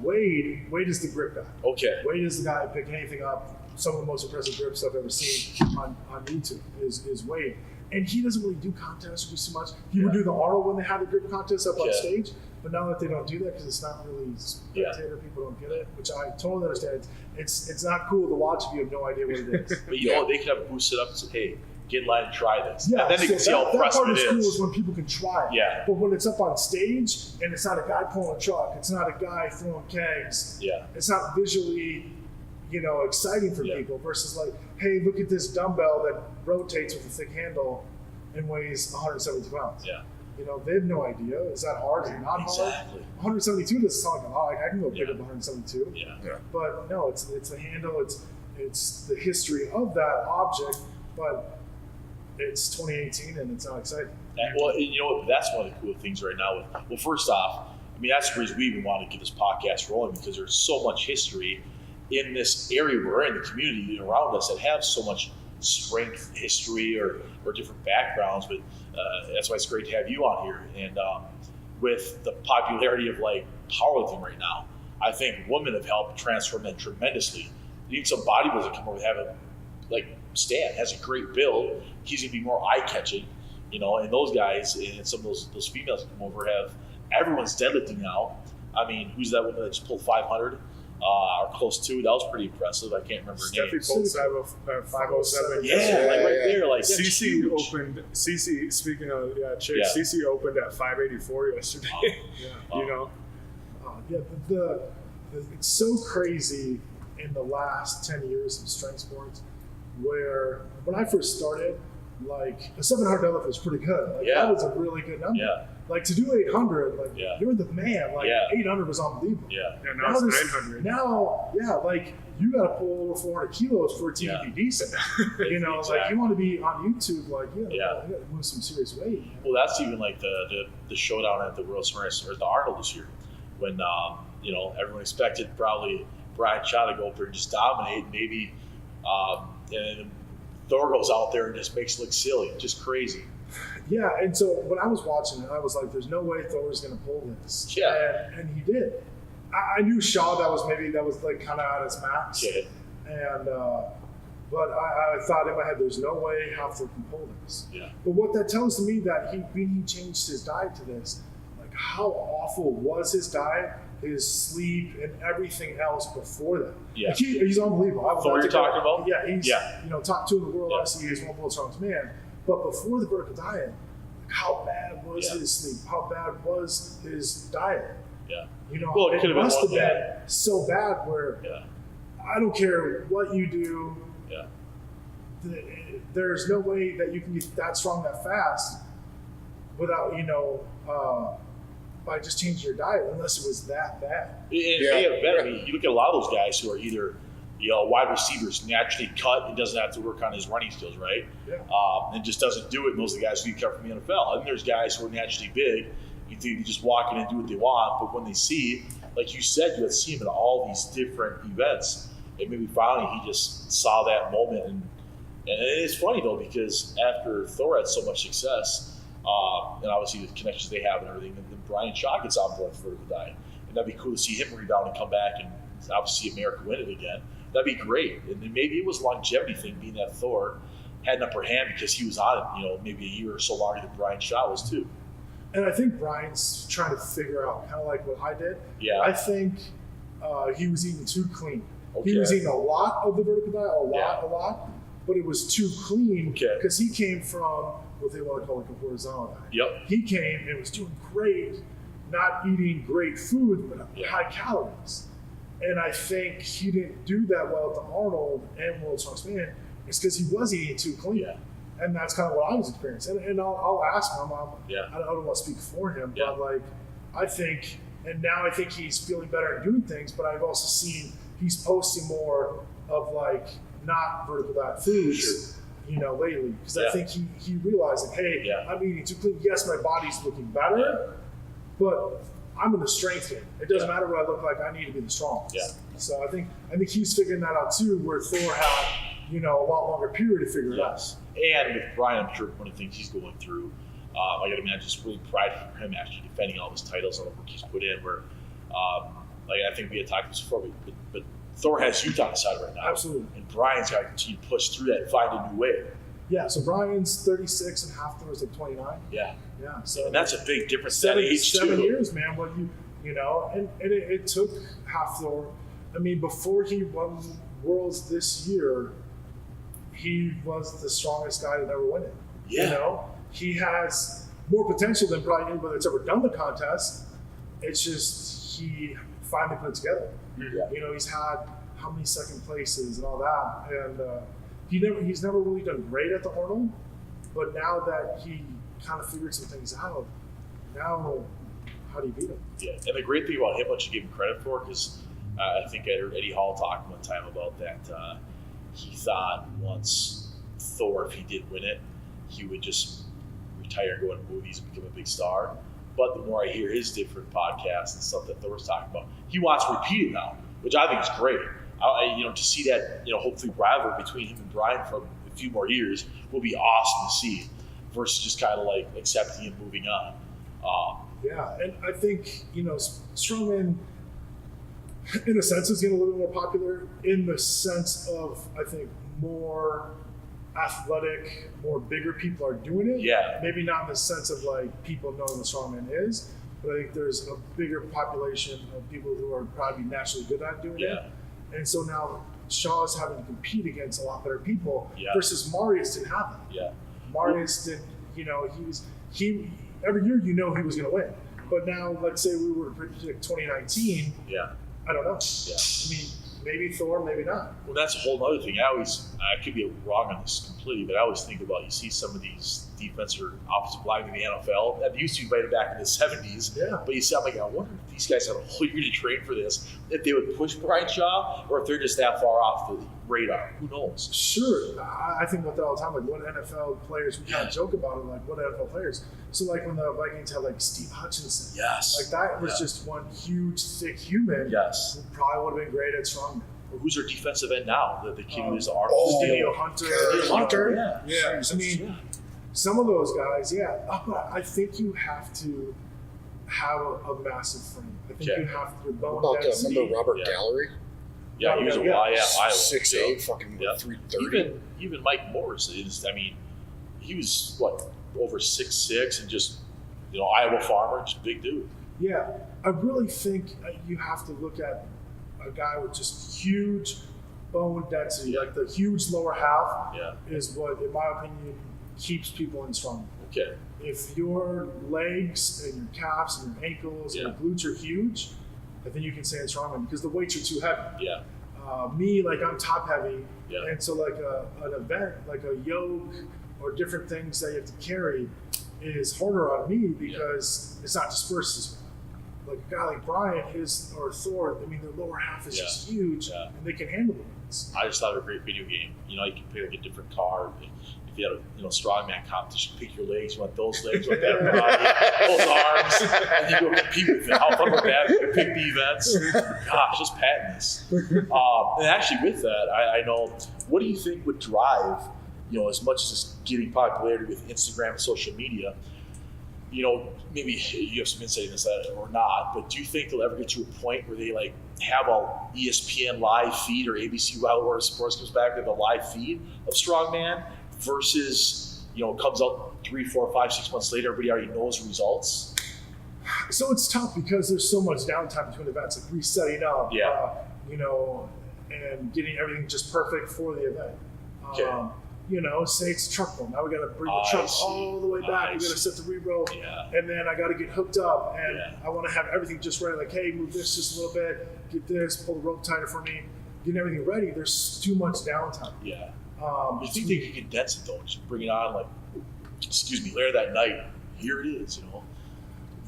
Wade is the grip guy. Okay. Wade is the guy who pick anything up. Some of the most impressive grips I've ever seen on YouTube is Wade. And he doesn't really do contests or do so much. He would do the Arnold when they had the grip contest up on stage. But now that they don't do that because it's not really spectator, people don't get it, which I totally understand. It's not cool to watch if you have no idea what it is. But you know, they could have a boost it up and say, hey, get in line and try this. Yeah, And then they can see how that impressive part it is cool is. is when people can try it. Yeah. But when it's up on stage and it's not a guy pulling a truck, it's not a guy throwing kegs, Yeah. it's not visually, exciting for people versus like, hey, look at this dumbbell that rotates with a thick handle and weighs 172 pounds. Yeah. They have no idea. Is that hard? Is it not hard? Exactly. 172 doesn't sound like a lot. I can go pick up 172. Yeah. But no, it's the handle. It's the history of that object. But it's 2018 and it's not exciting. Well, you know what? That's one of the cool things right now. Well, first off, I mean, that's the reason we even want to get this podcast rolling because there's so much history in this area we're in, the community around us that have so much strength history or different backgrounds. But that's why it's great to have you on here. And with the popularity of like powerlifting right now, I think women have helped transform that tremendously. You need some bodybuilders that come over and have a Stan has a great build. He's gonna be more eye catching, and those guys and some of those females that come over have everyone's deadlifting now. I mean, who's that woman that just pulled 500 or close to? That was pretty impressive. I can't remember her name. Steffi pulled 507. Yeah, like right there, like that's CC huge. opened. CC, speaking of chicks, CC opened at 584 yesterday. It's so crazy in the last 10 years of strength sports where when I first started, like a 700 deadlift was pretty good. Like, Yeah. that was a really good number. Yeah. Like to do 800, like Yeah. you're the man. Like Yeah. 800 was unbelievable. Yeah. Yeah, now it's there's- 900. Now, yeah, like you got to pull over 400 kilos for it to Yeah. be decent. You know, like Exactly. you want to be on YouTube, like you Yeah. got to move some serious weight. Man. Well, that's even like the showdown at the World Series or at the Arnold this year, when you know, everyone expected probably Brian Shaw to go up there and just dominate, maybe, and Thor goes out there and just makes it look silly, just crazy. Yeah, and so when I was watching it, I was like, "There's no way Thor's going to pull this." Yeah. and he did. I knew Shaw that was like kind of at his max, Yeah. and but I thought in my head, "There's no way Hafthor can pull this." Yeah. But what that tells me that when he changed his diet to this, like how awful was his diet, his sleep, and everything else before that. Yeah. Like he's unbelievable. I would Thor love you're to go- talking about? Yeah, he's Yeah. top 2 in the world. Yeah. Obviously, he's one of the world's strongest man. But before the vertical diet, like how bad was Yeah. his sleep? How bad was his diet? Yeah. You know, Well, it could have been must one have been day. so bad where Yeah. I don't care what you do. Yeah. There's no way that you can get that strong that fast without by just changing your diet, unless it was that bad. It Yeah. may have been. I mean, you look at a lot of those guys who are either, you know, wide receivers, naturally cut and doesn't have to work on his running skills, right? Yeah. And just doesn't do it. And those are the guys who you cut from the NFL. And then there's guys who are naturally big. You think they just walk in and do what they want, but when they see, like you said, you had seen him in all these different events. And maybe finally he just saw that moment. And it's funny though, because after Thor had so much success, and obviously the connections they have and everything, and then Brian Shaw gets on board for vertical diet. And that'd be cool to see him rebound and come back and obviously America win it again. That'd be great. And then maybe it was a longevity thing, being that Thor had an upper hand because he was on it, you know, maybe a year or so longer than Brian Shaw was too. And I think Brian's trying to figure out, kind of like what I did. Yeah. I think he was eating too clean. Okay. He was eating a lot of the vertical diet, Yeah. a lot, but it was too clean Okay. because he came from what they want to call like a horizontal diet. Yep. He came and was doing great, not eating great food, but Yeah. high calories. And I think he didn't do that well at the Arnold and World Strongest Man. It's because he was eating too clean. Yeah. And that's kind of what I was experiencing. And I'll ask him. Yeah. I don't want to speak for him, Yeah. but like I think, and now I think he's feeling better and doing things. But I've also seen he's posting more of like not vertical diet foods, Sure. lately because Yeah. I think he realized like, hey, Yeah. I'm eating too clean. Yes, my body's looking better, but I'm in the strength game. It doesn't Yeah. matter what I look like. I need to be the strongest. Yeah. So I think he's figuring that out too, where Thor had a lot longer period to figure it out. Yes. And with Brian, I'm sure one of the things he's going through, I got to imagine it's really prideful for him actually defending all his titles, all the work he's put in. Where, like I think we had talked about this before, but Thor has Utah on the side right now. Absolutely. And Brian's got to continue to push through that and find a new way. Yeah, so Brian's 36 and Hafthor's like 29. Yeah. Yeah, so And that's a big difference that age seven too. years, man. What and it took Hafthor. I mean, before he won Worlds this year, he was the strongest guy to ever win it. Yeah. He has more potential than probably anybody that's ever done the contest. It's just he finally put it together. Yeah. He's had how many second places and all that, and he's never really done great at the Arnold, but now that he kind of figured some things out, now how do you beat him? Yeah, and the great thing about him, what you give him credit for, because I think I heard Eddie Hall talk one time about that. He thought once Thor, if he did win it, he would just retire and go into movies and become a big star. But the more I hear his different podcasts and stuff that Thor's talking about, he wants to repeat it now, which I think is great. To see that, hopefully rivalry between him and Brian for a few more years will be awesome to see, versus just kind of like accepting and moving on. Yeah, and I think Strongman, in a sense, is getting a little bit more popular in the sense of I think more athletic, more bigger people are doing it. Yeah. Maybe not in the sense of like people knowing what Strongman is, but I think there's a bigger population of people who are probably naturally good at doing it. And so now Shaw is having to compete against a lot better people versus Marius didn't have that. Yeah. Marius didn't, he every year he was going to win. But now, let's say we were to predict 2019. Yeah. I don't know. Yeah. I mean, maybe Thor, maybe not. Well, that's a whole other thing. I could be wrong on this completely, but I always think about, you see some of these defensive or offensive linemen in the NFL that used to be right back in the 70s. Yeah. But you see, I'm like, I wonder if these guys had a whole year to train for this, if they would push Brian Shaw, or if they're just that far off the radar. Who knows? Sure. I think about that all the time. Like, what NFL players, we kind of joke about it, like, what NFL players? So, like, when the Vikings had, like, Steve Hutchinson. Yes. Like, that was just one huge, thick human. Yes. Who probably would have been great at strongman. Or who's their defensive end now? The kid who is our Daniel Hunter. Hunter. Yeah. I mean, some of those guys, yeah. But I think you have to have a massive frame. I think you have to bone density. Remember Robert Gallery? Yeah, he was a Iowa. 6'8", fucking 330. Even Mike Morris is. I mean, he was what, over 6'6", and just, Iowa farmer, just big dude. Yeah, I really think you have to look at a guy with just huge bone density, like the huge lower half. Is what, in my opinion, keeps people in strong. Okay. If your legs and your calves and your ankles and your glutes are huge, I think you can stay in strongman because the weights are too heavy. Yeah. Me, like, I'm top heavy, Yeah. and so like an event, like a yoke or different things that you have to carry is harder on me because it's not dispersed as well. Like a guy like Brian, or Thor, I mean, their lower half is just huge, and they can handle it. I just thought it was a great video game. You can pick like a different car. If you had a strongman competition, pick your legs. You want those legs, you want that body, those arms, and you go compete with it. How fun would that be? You pick the events. Gosh, just patent this. And actually, with that, I know. What do you think would drive, as much as it's getting popularity with Instagram and social media? Maybe you have some insight in this or not, but do you think they'll ever get to a point where they like have a ESPN live feed or ABC Wild World Sports comes back with a live feed of Strongman versus, comes out 3, 4, 5, 6 months later, everybody already knows the results? So it's tough because there's so much downtime between events, like resetting up, and getting everything just perfect for the event. Okay. Say it's a truck roll. Now we got to bring the truck all the way back. We got to set the re-roll, and then I got to get hooked up, and I want to have everything just ready. Like, hey, move this just a little bit, get this, pull the rope tighter for me, getting everything ready. There's too much downtime. Yeah. You think they could condense it though? Just bring it on later that night. Here it is.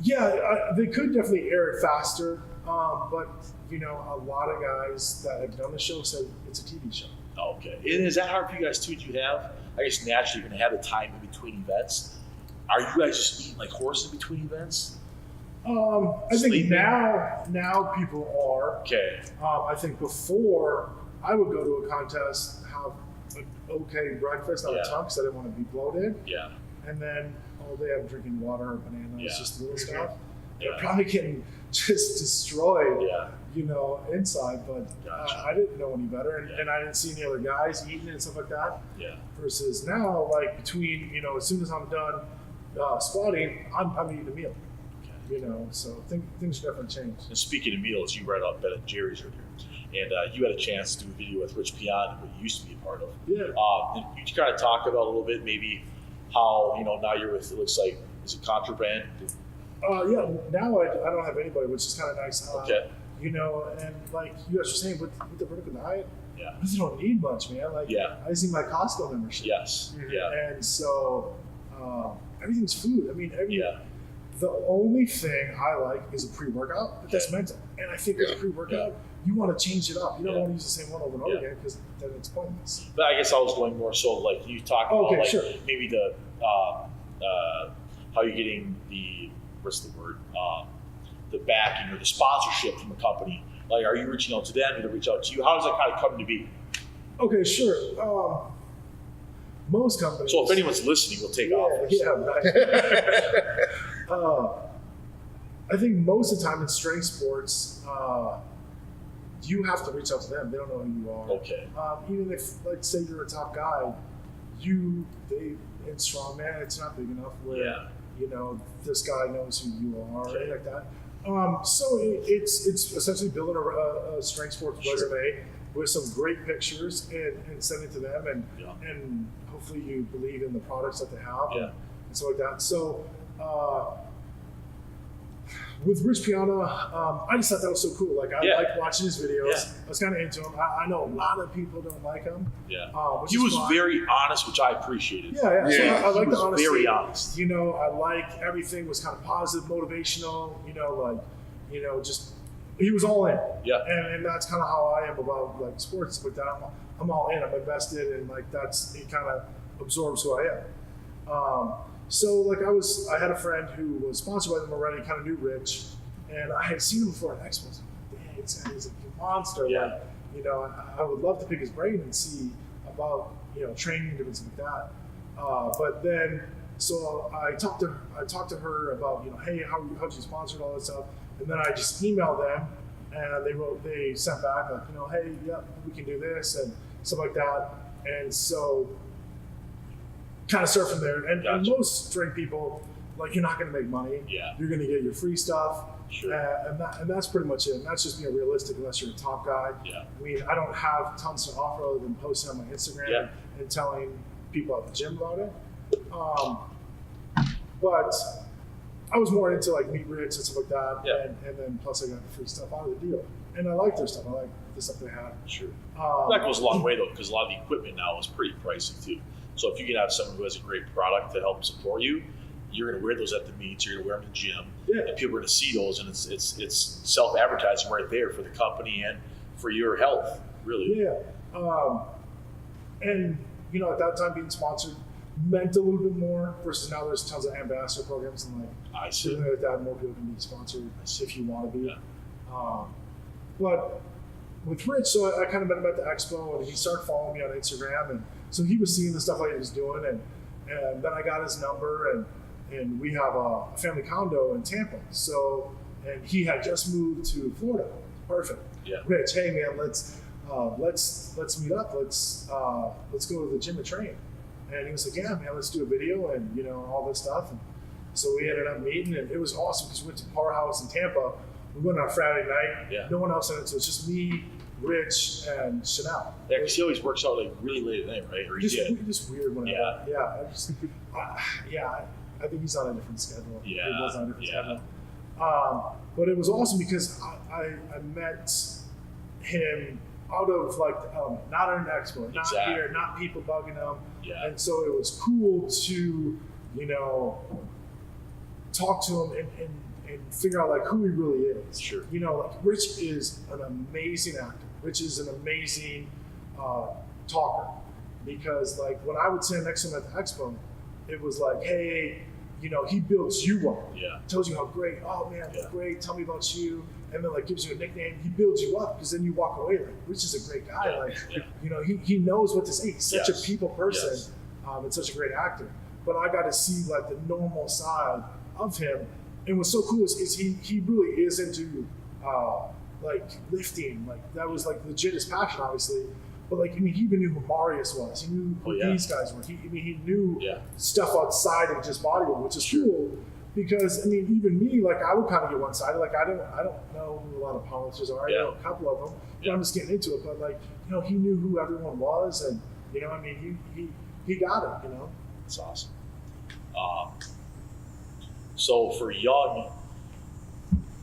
Yeah, they could definitely air it faster, but a lot of guys that have done the show said it's a TV show. Okay. And is that hard for you guys too? Do you have, I guess naturally you're going to have the time in between events. Are you guys just eating like horses in between events? I think now people are. Okay. I think before I would go to a contest, have an okay breakfast, not a ton because I didn't want to be bloated. Yeah. And then all day I'm drinking water or bananas, just little stuff. Yeah. They're probably getting just destroyed. Yeah. Inside, but I didn't know any better, and I didn't see any other guys eating it and stuff like that. Yeah. Versus now, like between as soon as I'm done squatting, I'm eating a meal. Okay. So things definitely change. And speaking of meals, you brought up Ben & Jerry's earlier, and you had a chance to do a video with Rich Pion, who you used to be a part of. Yeah. And you kind of talk about a little bit maybe how now you're with, it looks like, is it Contraband? Yeah. Now I don't have anybody, which is kind of nice. Okay. And like you guys were saying with the vertical diet, Yeah. I just don't need much, man. Like, I just need my Costco membership. Yes. Yeah. And so everything's food. I mean, the only thing I like is a pre-workout, but that's mental. And I think with a pre-workout, you want to change it up. You don't want to use the same one over and over again because then it's pointless. But I guess I was going more so like you talk about maybe the how you're getting the the backing or the sponsorship from a company. Like, are you reaching out to them? Do they reach out to you? How does that kind of come to be? Okay, sure. Most companies. So if anyone's listening, we'll take offers. Yeah, right. I think most of the time in strength sports, you have to reach out to them. They don't know who you are. Okay. Even if, let's say you're a top guy, in strongman, it's not big enough where this guy knows who you are, or anything like that. So it's essentially building a strength sports resume with some great pictures and send it to them, and hopefully you believe in the products that they have and stuff like that. So with Rich Piana, I just thought that was so cool. Like I Yeah. liked watching his videos. Yeah. I was kind of into him. I know a lot of people don't like him. Yeah. Which He is was fine. very honest, which I appreciated. Yeah. So Yeah. I like He the was honesty. very honest. You know, I like everything was kind of positive, motivational. You know, like, you know, just he was all in. Yeah. And that's kind of how I am about like sports. But that I'm all in. I'm invested, and like that's it. Kind of absorbs who I am. So like I had a friend who was sponsored by them already, kind of knew Rich, and I had seen him before at Expos. Dang, he's a monster. Yeah. Like, you know, I would love to pick his brain and see about, you know, training and different stuff like that. But then, so I talked to her about, you know, hey, how'd you sponsor all that stuff? And then I just emailed them, and they sent back like, you know, hey, yeah, we can do this and stuff like that. And so, kind of start from there. And most strength people, like, you're not going to make money. Yeah. You're going to get your free stuff. Sure. And that's pretty much it. And that's just being realistic unless you're a top guy. Yeah. I mean, I don't have tons to offer other than posting on my Instagram Yeah. and telling people at the gym about it. But I was more into like meet Rich and stuff like that. Yeah. And then plus I got the free stuff out of the deal. And I like their stuff. I like the stuff they had. Sure. That goes a long way though, because a lot of the equipment now is pretty pricey too. So if you can have someone who has a great product to help support you, you're going to wear those at the meets. You're going to wear them in the gym, Yeah. and people are going to see those, and it's self-advertising right there for the company and for your health, really. Yeah. And, you know, at that time being sponsored meant a little bit more versus now there's tons of ambassador programs and like I see. something like that. More people can be sponsored if you want to be. Yeah. But with Rich, so I kind of met him at the expo and he started following me on Instagram. And so he was seeing the stuff I was doing. And then I got his number and we have a family condo in Tampa. So, and he had just moved to Florida. Perfect. Yeah. Rich, hey man, let's meet up. Let's go to the gym and train. And he was like, yeah, man, let's do a video and, you know, all this stuff. And so we ended up meeting, and it was awesome because we went to Powerhouse in Tampa. We went on a Friday night. Yeah. No one else in it, so it's just me, Rich, and Chanel. Yeah, because he always works out like really late at night, right? Or he did. Just weird when Yeah. I think he's on a different schedule. Yeah. He was on a different Yeah. schedule. But it was awesome because I met him out of like not at an expo, not Exactly. here, not people bugging him. Yeah. And so it was cool to, you know, talk to him and figure out like who he really is. Sure. You know, like Rich is an amazing actor. Rich is an amazing talker. Because like when I would stand next to him at the expo, it was like, hey, you know, he builds you up. Yeah. Tells you how great, oh man, Yeah. great, tell me about you. And then like gives you a nickname. He builds you up because then you walk away like, Rich is a great guy. Yeah. Like, Yeah. you know, he knows what to say. He's such Yes. a people person. Yes. And such a great actor. But I got to see like the normal side of him. And what's so cool is he really is into like lifting. Like that was like legit his passion, obviously. But like, I mean, he even knew who Marius was. He knew who these guys were. He knew stuff outside of just bodybuilding, which is cool. Because I mean, even me, like I would kind of get one-sided. Like I don't know who a lot of powerlifters are. I know a couple of them. But I'm just getting into it. But like, you know, he knew who everyone was, and you know, I mean, he got it. You know, That's awesome. So for young,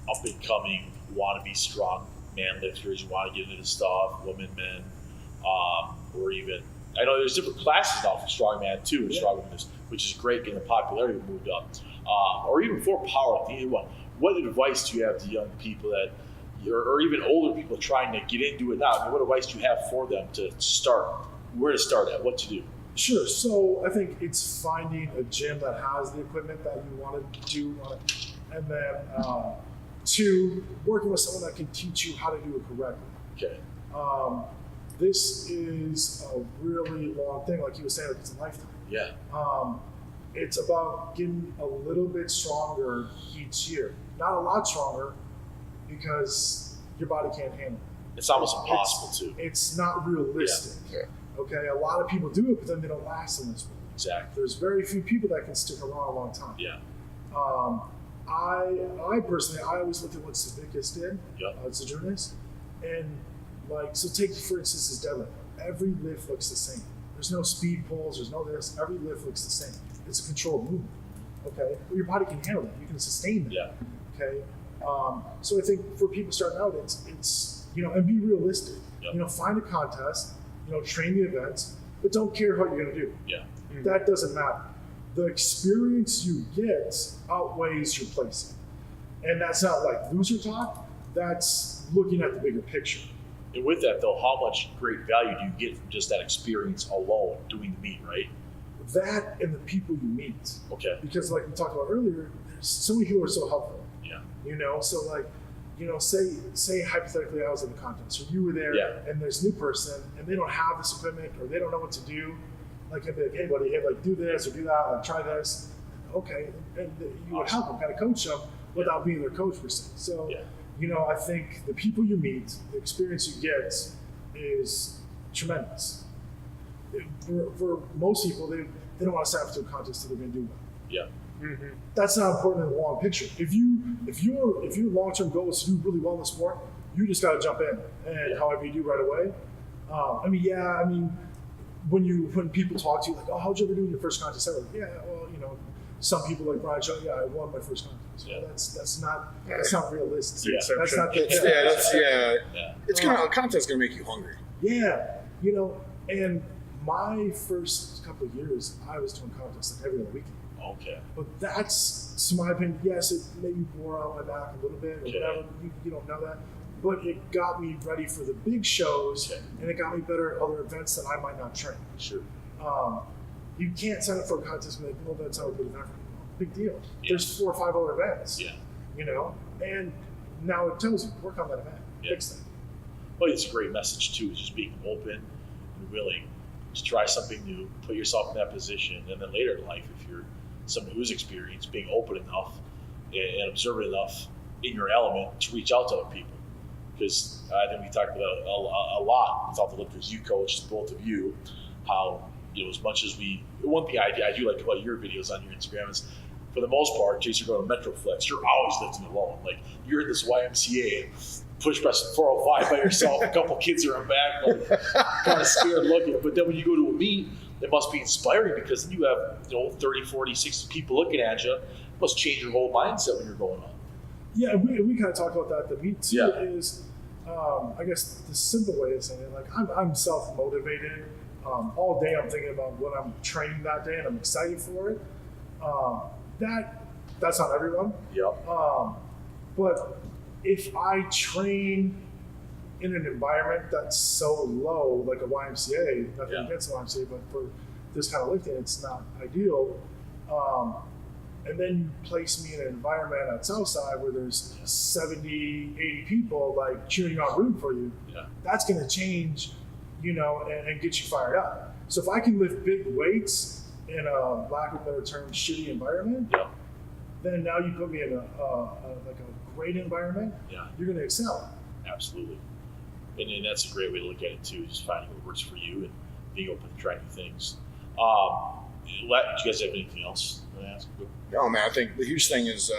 up and coming, want to be strong man lifters, you want to get into stuff, women, men, or even I know there's different classes now for strongman too, strongman, which is great, getting the popularity moved up, or even for powerlifting. What advice do you have to young people that, or even older people trying to get into it now? I mean, what advice do you have for them to start? Where to start at? What to do? Sure. So I think it's finding a gym that has the equipment that you want to do, and then two, working with someone that can teach you how to do it correctly. Okay. This is a really long thing, like you were saying, like it's a lifetime. Yeah. It's about getting a little bit stronger each year. Not a lot stronger, because your body can't handle it. It's almost impossible too. It's not realistic. Yeah. Okay, a lot of people do it, but then they don't last in this sport. Exactly. There's very few people that can stick around a long time. Yeah. I personally, I always looked at what Savickas did, Zadrunas, and like, so take for instance his deadlift. Every lift looks the same. There's no speed pulls, there's no this. Every lift looks the same. It's a controlled movement. Okay, well, your body can handle that. You can sustain that. Yeah. Okay, so I think for people starting out, it's and be realistic. Yep. Find a contest. Train the events, but don't care what you're going to do. Yeah. That doesn't matter. The experience you get outweighs your placing, and that's not like loser talk. That's looking at the bigger picture. And with that, though, how much great value do you get from just that experience alone doing the meet, right? That and the people you meet. Okay. Because like we talked about earlier, there's so many people who are so helpful. Yeah. So like, say hypothetically I was in the contest or you were there and there's a new person and they don't have this equipment or they don't know what to do. Like I'd be like, hey buddy, hey, like do this or do that, like try this. Okay. And you would help them, kind of coach them without being their coach per se. So, I think the people you meet, the experience you get is tremendous. For most people, they don't want to sign up to a contest that they're going to do well. Yeah. Mm-hmm. That's not important in the long picture. If your long-term goal is to do really well in the sport, you just got to jump in, and however you do right away. When people talk to you like, oh, how'd you ever do in your first contest ever? Yeah, well, some people like Brian Shaw, I won my first contest. Yeah. Well, that's not realistic. Yeah. That's not the It's a contest gonna make you hungry. Yeah, and my first couple of years, I was doing contests like every other weekend. Okay. But that's, in my opinion, yes, it maybe wore out my back a little bit or whatever. You don't know that. But it got me ready for the big shows, and it got me better at other events that I might not train. Sure. You can't sign up for a contest and be like, well, that's how a good event. Big deal. Yeah. There's 4 or 5 other events. Yeah. And now it tells you, work on that event. Yeah. Fix that. Well, it's a great message too, is just being open and willing to try something new, put yourself in that position, and then later in life, if you're someone who's experienced, being open enough and observant enough in your element to reach out to other people. Because I think we talked about a lot with all the lifters you coached, both of you, how, as much as one thing I do like about your videos on your Instagram is, for the most part, Jason, you're going to Metroflex, you're always lifting alone. Like, you're in this YMCA, push pressing 405 by yourself, a couple kids are on back, like, kind of scared looking. But then when you go to a meet, it must be inspiring because then you have 30, 40, 60 people looking at you. It must change your whole mindset when you're going on. Yeah, we kind of talk about that. The meet too Yeah. is, I guess the simple way of saying it, like I'm self-motivated. All day I'm thinking about what I'm training that day and I'm excited for it. That's not everyone. Yep. But if I train in an environment that's so low, like a YMCA, nothing against the YMCA, but for this kind of lifting, it's not ideal. And then you place me in an environment at Southside where there's 70, 80 people like cheering you on, rooting for you. Yeah. That's going to change, and get you fired up. So if I can lift big weights in a, lack of a better term, shitty environment, then now you put me in a great environment, you're going to excel. Absolutely. And that's a great way to look at it too, just finding what works for you and being open to trying new things. Do you guys have anything else to ask? No, man, I think the huge thing is,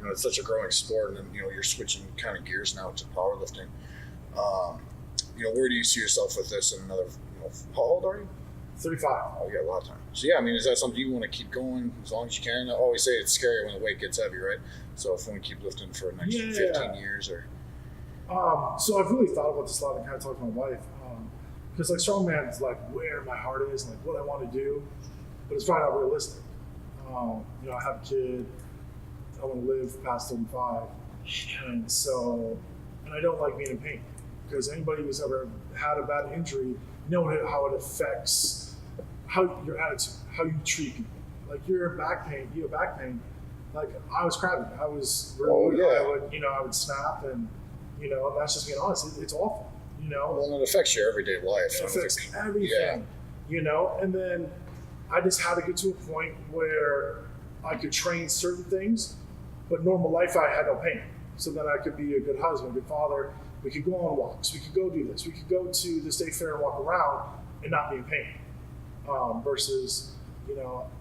it's such a growing sport, and then, you're switching kind of gears now to powerlifting. Where do you see yourself with this in another, how old are you? 35. Oh, you got a lot of time. So, yeah, is that something you want to keep going as long as you can? I always say it's scary when the weight gets heavy, right? So if you want to keep lifting for the next 15 years or... So I've really thought about this a lot and kind of talked to my wife. Because like Strongman is like where my heart is and like what I want to do, but it's probably not realistic. I have a kid, I want to live past 35, and I don't like being in pain, because anybody who's ever had a bad injury know how it affects your attitude, how you treat people. Like you have back pain. Like I was crabby, I was rude, I would snap, and that's just being honest. It's awful. Well, it affects your everyday life. It affects everything, and then I just had to get to a point where I could train certain things, but normal life I had no pain. So then I could be a good husband, a good father. We could go on walks. We could go do this. We could go to the state fair and walk around and not be in pain. Versus,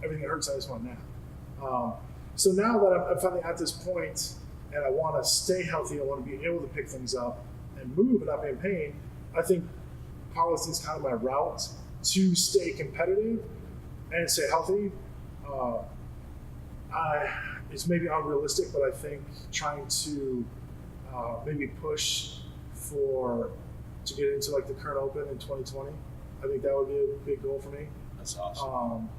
everything that hurts, I just want to nap. So now that I'm finally at this point and I want to stay healthy, I want to be able to pick things up and move and not be in pain, I think powerlifting is kind of my route to stay competitive and stay healthy. It's maybe unrealistic, but I think trying to maybe push to get into like the current Open in 2020. I think that would be a big goal for me. That's awesome.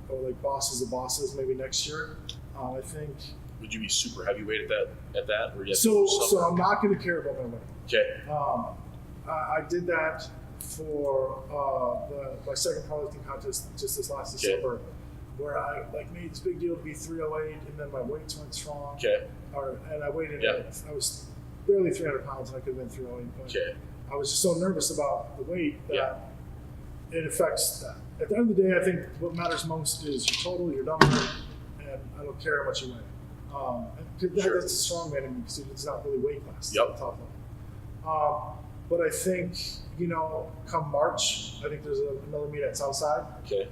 Or like Bosses of Bosses maybe next year. I think. Would you be super heavyweight at that? Or So I'm not going to care about my weight. Okay. I did that for my second powerlifting contest just this last December, where I like made this big deal to be 308, and then my weights went strong. Okay. And I weighed in. I was barely 300 pounds, and I could have been 308. But I was just so nervous about the weight that it affects that. At the end of the day, I think what matters most is your total, your number, and I don't care how much you weigh. That's a strongman in me because it's not really weight class. It's at the top level. But I think, come March, I think there's another meet at Southside. Okay.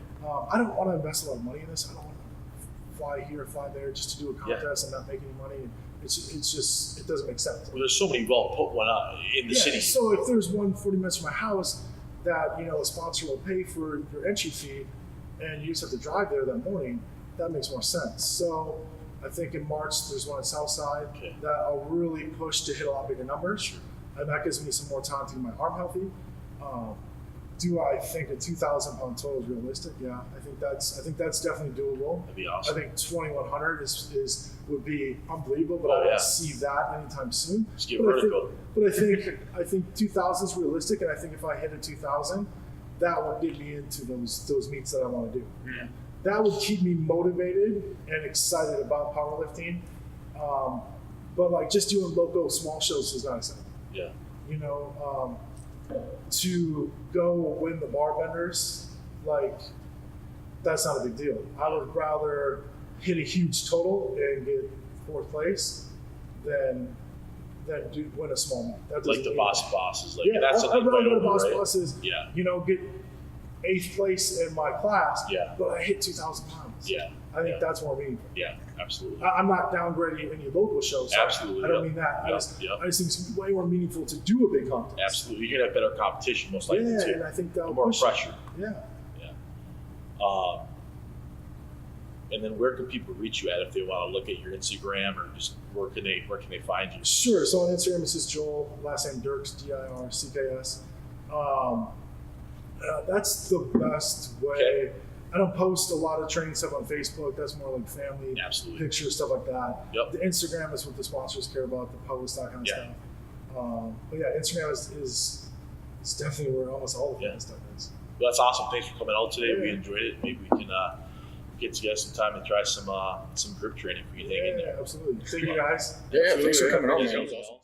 I don't want to invest a lot of money in this. I don't want to fly here, fly there just to do a contest and not make any money. It's just, it doesn't make sense. Well, there's so many put one on in the city. So if there's one 40 minutes from my house that, a sponsor will pay for your entry fee and you just have to drive there that morning, that makes more sense. So I think in March there's one at Southside that I'll really push to hit a lot bigger numbers. Sure. And that gives me some more time to get my arm healthy. Do I think a 2,000 pound total is realistic? Yeah, I think that's definitely doable. That'd be awesome. I think 2,100 would be unbelievable, but I don't see that anytime soon. Just get vertical. But I think 2,000 is realistic, and I think if I hit a 2,000, that would get me into those meets that I want to do. Yeah. That would keep me motivated and excited about powerlifting. But like just doing local small shows is not exciting. Yeah. To go win the bar benders, like that's not a big deal. I would rather hit a huge total and get fourth place than win a small meet. That like the bosses, like I'd that's something rather right go to over, right? bosses. Yeah. Get 8th place in my class. Yeah. But I hit 2,000 pounds. Yeah. I think that's more meaningful. Yeah, absolutely. I'm not downgrading any local shows. So Absolutely. I don't mean that. I just think it's way more meaningful to do a big contest. Absolutely. You're going to have better competition, most likely, too. And I think that'll more push pressure. it. Yeah. And then where can people reach you at if they want to look at your Instagram, or just where can they find you? Sure. So on Instagram, it's just Joel, last name Dircks, DIRCKS. That's the best way. Okay. I don't post a lot of training stuff on Facebook. That's more like family pictures, stuff like that. Yep. The Instagram is what the sponsors care about, the post, that kind of stuff. But yeah, Instagram is definitely where almost all of that stuff is. Well, that's awesome. Thanks for coming out today. We enjoyed it. Maybe we can get together some time and try some group training if we can hang in there. Absolutely. Thank you guys. Yeah, thanks for coming out, man. Awesome.